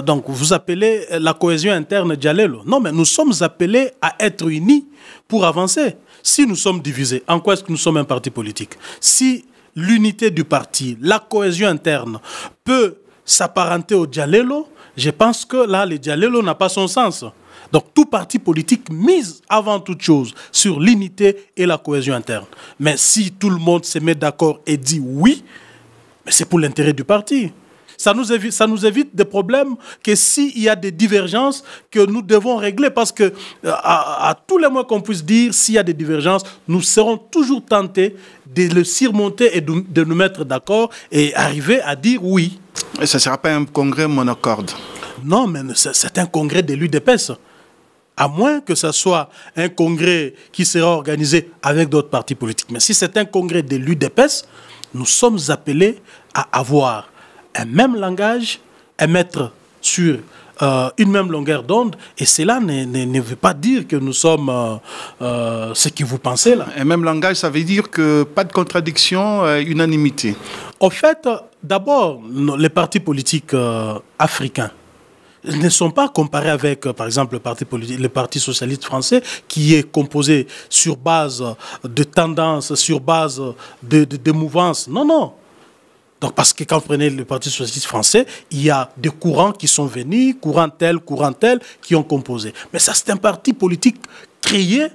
Donc vous appelez la cohésion interne Ndjalelo. Non, mais nous sommes appelés à être unis pour avancer. Si nous sommes divisés, en quoi est-ce que nous sommes un parti politique? Si l'unité du parti, la cohésion interne peut s'apparenter au Ndjalelo, je pense que là, le Ndjalelo n'a pas son sens. Donc tout parti politique mise avant toute chose sur l'unité et la cohésion interne. Mais si tout le monde se met d'accord et dit oui, c'est pour l'intérêt du parti. Ça nous évite des problèmes que s'il y a des divergences que nous devons régler parce que à tous les mois qu'on puisse dire, s'il y a des divergences, nous serons toujours tentés de le surmonter et de nous mettre d'accord et arriver à dire oui. Et ça ne sera pas un congrès monocorde? Non, mais c'est un congrès de l'UDPS. À moins que ce soit un congrès qui sera organisé avec d'autres partis politiques. Mais si c'est un congrès de l'UDPS, nous sommes appelés à avoir un même langage, à mettre sur une même longueur d'onde, et cela ne veut pas dire que nous sommes ce que vous pensez là. Un même langage, ça veut dire que pas de contradiction, unanimité. En fait, d'abord, les partis politiques africains ne sont pas comparés avec, par exemple, le Parti socialiste français, qui est composé sur base de tendances, sur base de mouvances. Non. Donc, parce que quand vous prenez le Parti socialiste français, il y a des courants qui sont venus, courant tel, qui ont composé. Mais ça, c'est un parti politique créé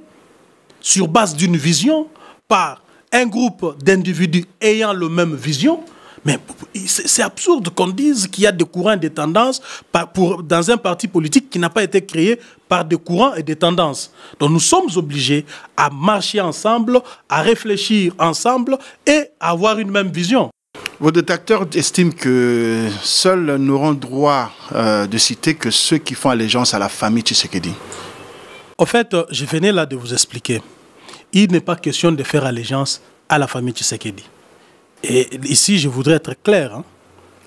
sur base d'une vision par un groupe d'individus ayant la même vision. Mais c'est absurde qu'on dise qu'il y a des courants et des tendances dans un parti politique qui n'a pas été créé par des courants et des tendances. Donc nous sommes obligés à marcher ensemble, à réfléchir ensemble et à avoir une même vision. Vos détracteurs estiment que seuls n'auront droit de citer que ceux qui font allégeance à la famille Tshisekedi. En fait, je venais là de vous expliquer. Il n'est pas question de faire allégeance à la famille Tshisekedi. Et ici, je voudrais être clair. Hein.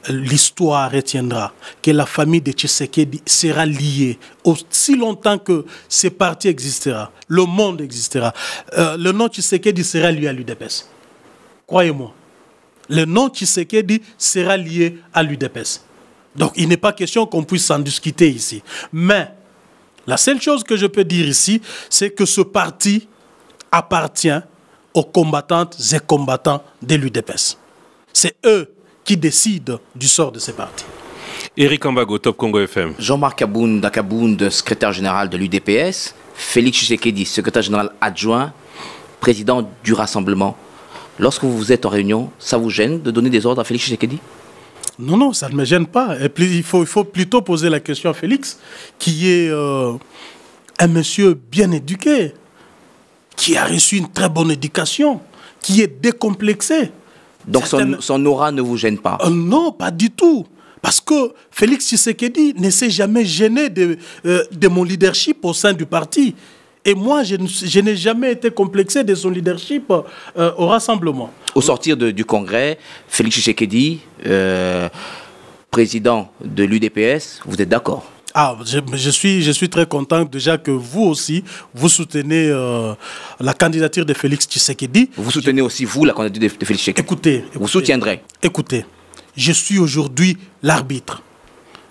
L'histoire retiendra que la famille de Tshisekedi sera liée aussi longtemps que ce parti existera, le monde existera. Le nom Tshisekedi sera lié à l'UDPS. Croyez-moi. Le nom Tshisekedi sera lié à l'UDPS. Donc, il n'est pas question qu'on puisse s'en discuter ici. Mais, la seule chose que je peux dire ici, c'est que ce parti appartient aux combattantes et combattants de l'UDPS. C'est eux qui décident du sort de ces partis. Eric Ambago, Top Congo FM. Jean-Marc Kabound, secrétaire général de l'UDPS. Félix Tshisekedi, secrétaire général adjoint, président du Rassemblement. Lorsque vous êtes en réunion, ça vous gêne de donner des ordres à Félix Tshisekedi? Non, non, ça ne me gêne pas. Et puis, il faut plutôt poser la question à Félix, qui est un monsieur bien éduqué, qui a reçu une très bonne éducation, qui est décomplexé. Donc son aura ne vous gêne pas? Non, pas du tout. Parce que Félix Tshisekedi ne s'est jamais gêné de mon leadership au sein du parti. Et moi, je n'ai jamais été complexé de son leadership au Rassemblement. Au sortir du congrès, Félix Tshisekedi, président de l'UDPS, vous êtes d'accord? Ah, je suis très content déjà que vous aussi, vous soutenez la candidature de Félix Tshisekedi. Vous soutenez aussi, vous, la candidature de Félix Tshisekedi? Écoutez. Vous soutiendrez? Écoutez, je suis aujourd'hui l'arbitre.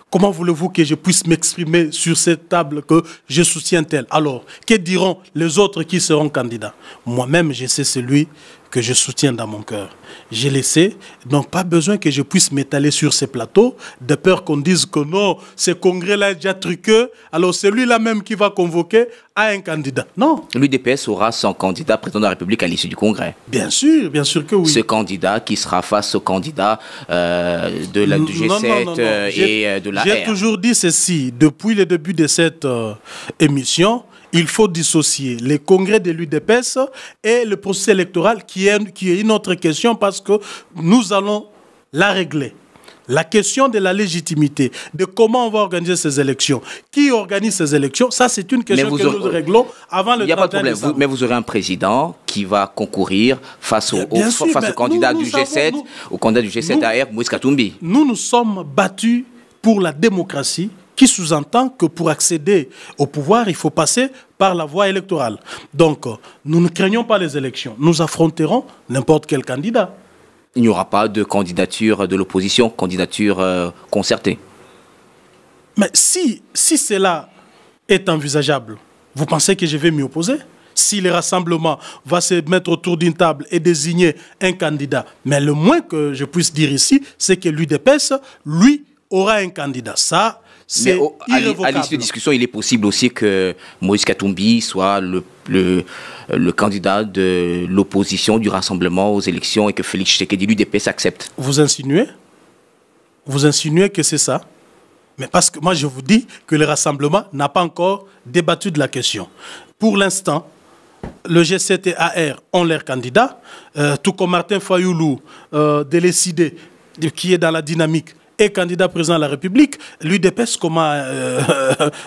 Comment voulez-vous que je puisse m'exprimer sur cette table que je soutiens tel? Alors, que diront les autres qui seront candidats? Moi-même, je sais celui que je soutiens dans mon cœur. Je le sais, donc pas besoin que je puisse m'étaler sur ces plateaux, de peur qu'on dise que non, ce congrès-là est déjà truqueux, alors c'est lui-là même qui va convoquer à un candidat. Non. L'UDPS aura son candidat président de la République à l'issue du congrès. Bien sûr que oui. Ce candidat qui sera face au candidat du G7 et de la R. J'ai toujours dit ceci, depuis le début de cette émission, il faut dissocier les congrès de l'UDPS et le processus électoral qui est une autre question parce que nous allons la régler. La question de la légitimité, de comment on va organiser ces élections, qui organise ces élections, ça c'est une question que nous réglons avant le 31 décembre. Il n'y a pas de problème, mais vous aurez un président qui va concourir face au candidat du G7, au candidat du G7 AR, Moïse Katumbi. Nous nous sommes battus pour la démocratie, qui sous-entend que pour accéder au pouvoir, il faut passer par la voie électorale. Donc, nous ne craignons pas les élections. Nous affronterons n'importe quel candidat. Il n'y aura pas de candidature de l'opposition, candidature concertée. Mais si cela est envisageable, vous pensez que je vais m'y opposer? Si le rassemblement va se mettre autour d'une table et désigner un candidat, mais le moins que je puisse dire ici, c'est que l'UDPS, lui, aura un candidat. Ça, c'est irrévocable. À l'issue de discussion, il est possible aussi que Moïse Katumbi soit le candidat de l'opposition du rassemblement aux élections et que Félix Tshisekedi, l'UDPS, accepte. Vous insinuez? Vous insinuez que c'est ça? Mais parce que moi, je vous dis que le rassemblement n'a pas encore débattu de la question. Pour l'instant, le G7 et AR ont leurs candidats, tout comme Martin Fayoulou, de l'ECD, qui est dans la dynamique, et candidat président de la République, l'UDPS, comment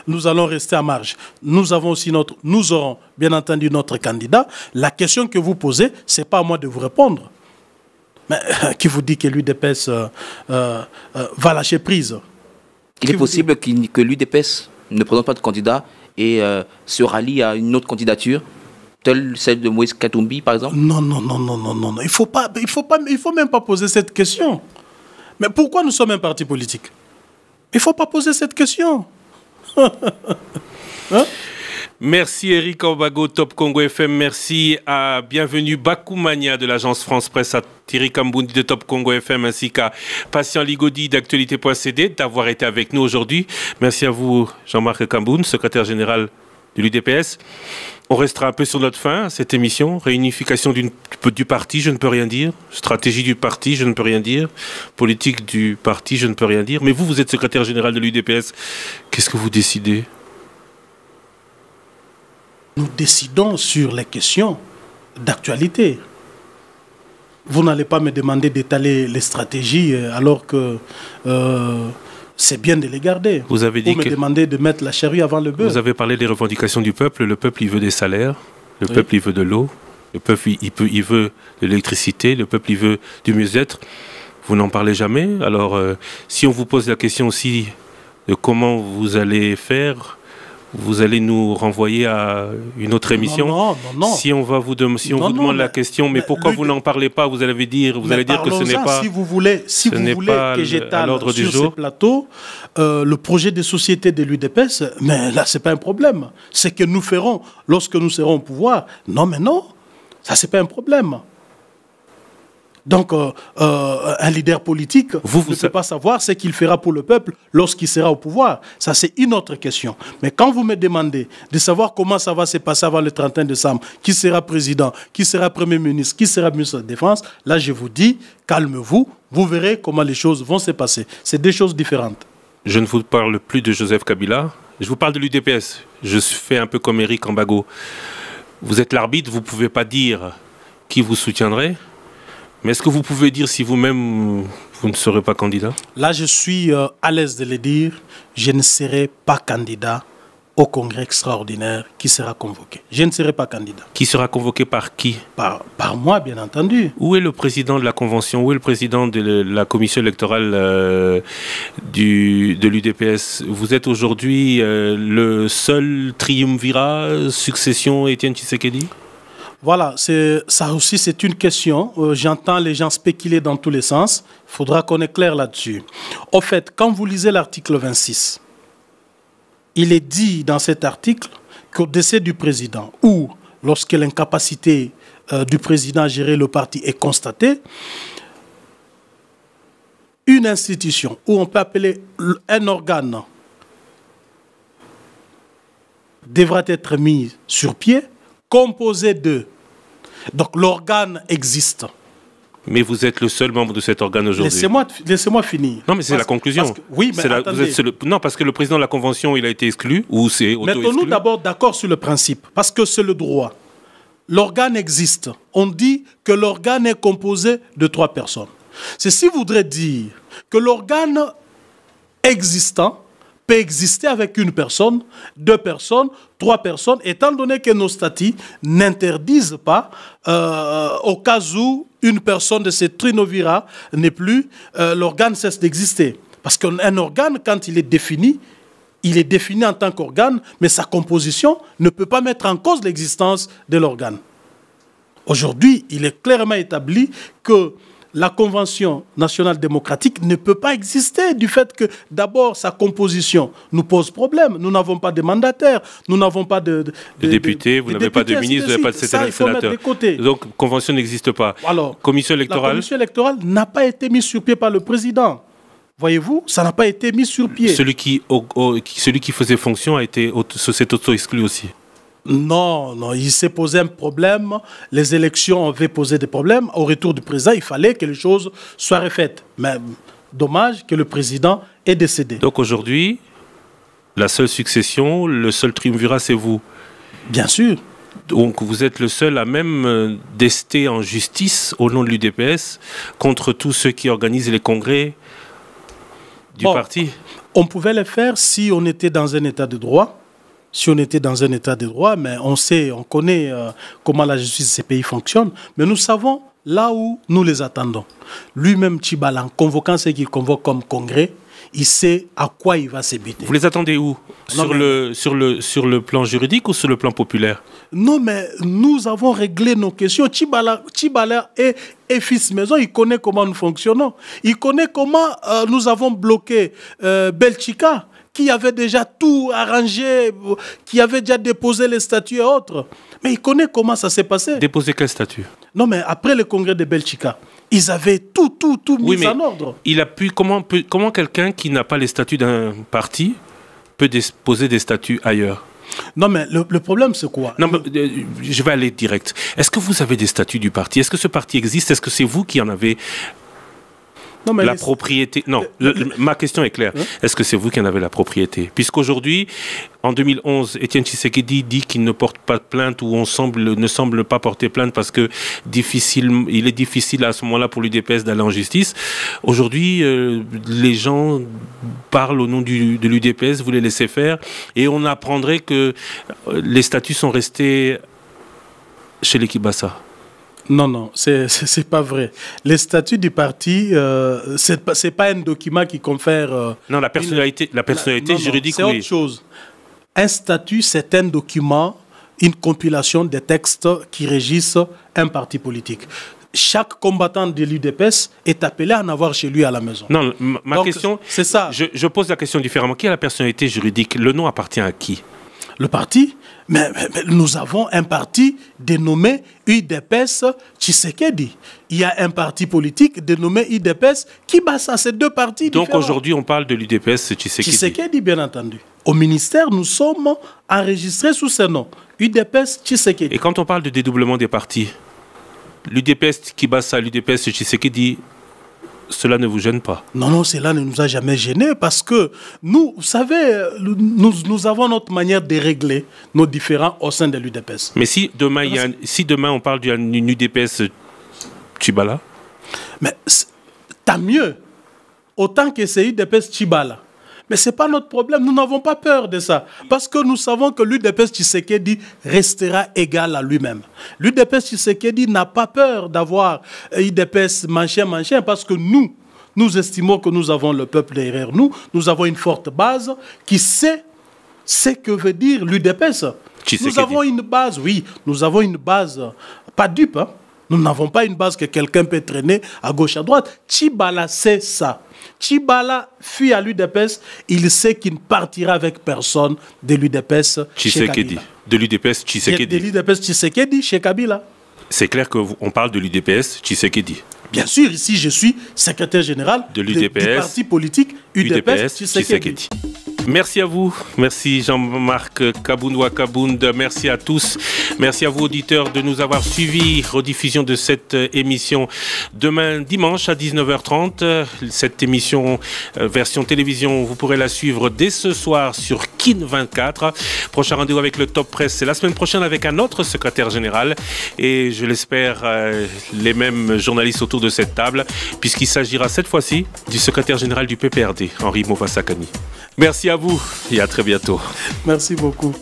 nous allons rester à marge? Nous aurons bien entendu notre candidat. La question que vous posez, ce n'est pas à moi de vous répondre. Mais qui vous dit que l'UDPS va lâcher prise? Il est possible que l'UDPS ne présente pas de candidat et se rallie à une autre candidature, telle celle de Moïse Katumbi, par exemple? Non. Il faut même pas poser cette question. Mais pourquoi nous sommes un parti politique? Il ne faut pas poser cette question. Hein? Merci Eric Ambago, Top Congo FM. Merci à Bienvenue Bakoumania de l'agence France Presse, à Thierry Kambundi de Top Congo FM, ainsi qu'à Patient Ligodi d'actualité.cd d'avoir été avec nous aujourd'hui. Merci à vous Jean-Marc Kamboun, secrétaire général de l'UDPS. On restera un peu sur notre fin, cette émission. Réunification du parti, je ne peux rien dire. Stratégie du parti, je ne peux rien dire. Politique du parti, je ne peux rien dire. Mais vous êtes secrétaire général de l'UDPS. Qu'est-ce que vous décidez? Nous décidons sur les questions d'actualité. vous n'allez pas me demander d'étaler les stratégies alors que c'est bien de les garder. Vous avez dit me demander de mettre la charrue avant le bœuf. Vous avez parlé des revendications du peuple. Le peuple, il veut des salaires. Le peuple, il veut de l'eau. Le peuple, il veut de l'électricité. Le peuple, il veut du mieux-être. Vous n'en parlez jamais. Alors, si on vous pose la question aussi de comment vous allez faire, vous allez nous renvoyer à une autre émission. Non. Si on va vous demande la question, mais pourquoi vous n'en parlez pas, vous allez dire que ce n'est pas. Si vous voulez que j'étale sur ce plateau le projet de société de l'UDPS, mais là c'est pas un problème. C'est que nous ferons lorsque nous serons au pouvoir. Non, ça c'est pas un problème. Donc, un leader politique ne peut pas savoir ce qu'il fera pour le peuple lorsqu'il sera au pouvoir. Ça, c'est une autre question. Mais quand vous me demandez de savoir comment ça va se passer avant le 31 décembre, qui sera président, qui sera premier ministre, qui sera ministre de la Défense, là, je vous dis, calmez-vous, vous verrez comment les choses vont se passer. C'est deux choses différentes. Je ne vous parle plus de Joseph Kabila, je vous parle de l'UDPS. Je fais un peu comme Eric Ambago. Vous êtes l'arbitre, vous ne pouvez pas dire qui vous soutiendrait. Mais est-ce que vous pouvez dire si vous-même, vous ne serez pas candidat? Là, je suis à l'aise de le dire. Je ne serai pas candidat au congrès extraordinaire qui sera convoqué. Je ne serai pas candidat. Qui sera convoqué par qui? Par moi, bien entendu. Où est le président de la Convention? Où est le président de la commission électorale de l'UDPS? Vous êtes aujourd'hui le seul triumvirat succession Étienne Tshisekedi? Voilà, ça aussi c'est une question. J'entends les gens spéculer dans tous les sens. Il faudra qu'on est clair là-dessus. Au fait, quand vous lisez l'article 26, il est dit dans cet article qu'au décès du président ou lorsque l'incapacité du président à gérer le parti est constatée, une institution, ou on peut appeler un organe, devra être mis sur pied, composé de. Donc l'organe existe. Mais vous êtes le seul membre de cet organe aujourd'hui. Laissez-moi finir. Non, mais c'est la conclusion. Oui, mais attendez. Non, parce que le président de la Convention, il a été exclu, ou c'est auto-exclu. Mettons-nous d'abord d'accord sur le principe, parce que c'est le droit. L'organe existe. On dit que l'organe est composé de 3 personnes. Ceci voudrait dire que l'organe existant peut exister avec une personne, 2 personnes, 3 personnes, étant donné que nos statuts n'interdisent pas, au cas où une personne de ces trinovira n'est plus, l'organe cesse d'exister. Parce qu'un organe, quand il est défini en tant qu'organe, mais sa composition ne peut pas mettre en cause l'existence de l'organe. Aujourd'hui, il est clairement établi que la Convention nationale démocratique ne peut pas exister du fait que, d'abord, sa composition nous pose problème. Nous n'avons pas de mandataires, nous n'avons pas de députés, vous n'avez pas de ministre, vous n'avez pas de sénateur. Donc, Convention n'existe pas. Alors, commission électorale. La Commission électorale n'a pas été mise sur pied par le président. Voyez-vous, ça n'a pas été mis sur pied. Celui qui faisait fonction s'est auto-exclu aussi. Non, il s'est posé un problème. Les élections avaient posé des problèmes. Au retour du président, il fallait que les choses soient refaites. Mais dommage que le président est décédé. Donc aujourd'hui, la seule succession, le seul triumvirat, c'est vous. Bien sûr. Donc vous êtes le seul à même d'ester en justice au nom de l'UDPS contre tous ceux qui organisent les congrès du parti. On pouvait le faire si on était dans un état de droit. Si on était dans un état de droit, mais on connaît comment la justice de ces pays fonctionne, mais nous savons là où nous les attendons. Lui-même, Tchibala, en convoquant ce qu'il convoque comme congrès, il sait à quoi il va s'ébiter. Vous les attendez où? Sur le plan juridique ou sur le plan populaire? Non, mais nous avons réglé nos questions. Tchibala est fils maison, il connaît comment nous fonctionnons. Il connaît comment nous avons bloqué Belchika, qui avait déjà tout arrangé, qui avait déjà déposé les statuts et autres. Mais il connaît comment ça s'est passé. Déposer quel statut? Non, mais après le congrès de Belchika, ils avaient tout mis en ordre. Il a pu, comment quelqu'un qui n'a pas les statuts d'un parti peut déposer des statuts ailleurs? Non, mais le problème, c'est quoi? Non, je vais aller direct. Est-ce que vous avez des statuts du parti? Est-ce que ce parti existe? Est-ce que c'est vous qui en avez? Non, mais la propriété. Non, ma question est claire. Est-ce que c'est vous qui en avez la propriété? Puisqu'aujourd'hui, en 2011, Étienne Tshisekedi dit qu'il ne porte pas de plainte ou ne semble pas porter plainte parce que il est difficile à ce moment-là pour l'UDPS d'aller en justice. Aujourd'hui, les gens parlent au nom de l'UDPS, vous les laissez faire, et on apprendrait que les statuts sont restés chez l'équipe Bassa. Non, c'est pas vrai. Les statuts du parti, c'est pas un document qui confère... non, la personnalité juridique, c'est autre chose. Un statut, c'est un document, une compilation des textes qui régissent un parti politique. Chaque combattant de l'UDPS est appelé à en avoir chez lui à la maison. Non, ma question, c'est ça. Je pose la question différemment. Qui est la personnalité juridique? Le nom appartient à qui? Le parti, mais nous avons un parti dénommé UDPS Tshisekedi. Il y a un parti politique dénommé UDPS qui base à ces deux partis différents. Donc aujourd'hui, on parle de l'UDPS Tshisekedi. Tshisekedi, bien entendu. Au ministère, nous sommes enregistrés sous ce nom, UDPS Tshisekedi. Et quand on parle de dédoublement des partis, l'UDPS qui base à l'UDPS Tshisekedi, cela ne vous gêne pas? Non, cela ne nous a jamais gênés parce que nous, vous savez, nous avons notre manière de régler nos différends au sein de l'UDPS. Mais si demain on parle d'une UDPS Tchibala? Mais tant mieux, autant que c'est UDPS Tchibala. Mais ce n'est pas notre problème, nous n'avons pas peur de ça. Parce que nous savons que l'UDPS Tshisekedi restera égal à lui-même. L'UDPS Tshisekedi n'a pas peur d'avoir UDPS machin, parce que nous estimons que nous avons le peuple derrière nous. Nous avons une forte base qui sait ce que veut dire l'UDPS. Nous avons une base, oui, nous avons une base, pas dupe, hein. Nous n'avons pas une base que quelqu'un peut traîner à gauche, à droite. Tchibala sait ça. Tchibala fuit à l'UDPS, il sait qu'il ne partira avec personne de l'UDPS Tshisekedi. De l'UDPS Tshisekedi. De l'UDPS Tshisekedi chez Kabila. C'est clair qu'on parle de l'UDPS Tshisekedi. Bien sûr, ici je suis secrétaire général de l'UDPS, du parti politique UDPS Tshisekedi. Merci à vous, merci Jean-Marc Kabound Kabound, merci à tous, merci à vous auditeurs de nous avoir suivis. Rediffusion de cette émission demain dimanche à 19h30. Cette émission version télévision, vous pourrez la suivre dès ce soir sur KIN 24. Prochain rendez-vous avec le Top Presse, c'est la semaine prochaine avec un autre secrétaire général et je l'espère les mêmes journalistes autour de cette table, puisqu'il s'agira cette fois-ci du secrétaire général du PPRD, Henri Movasakani. Merci à vous et à très bientôt. Merci beaucoup.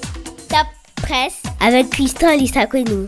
Top Presse avec Christophe Lissakounou.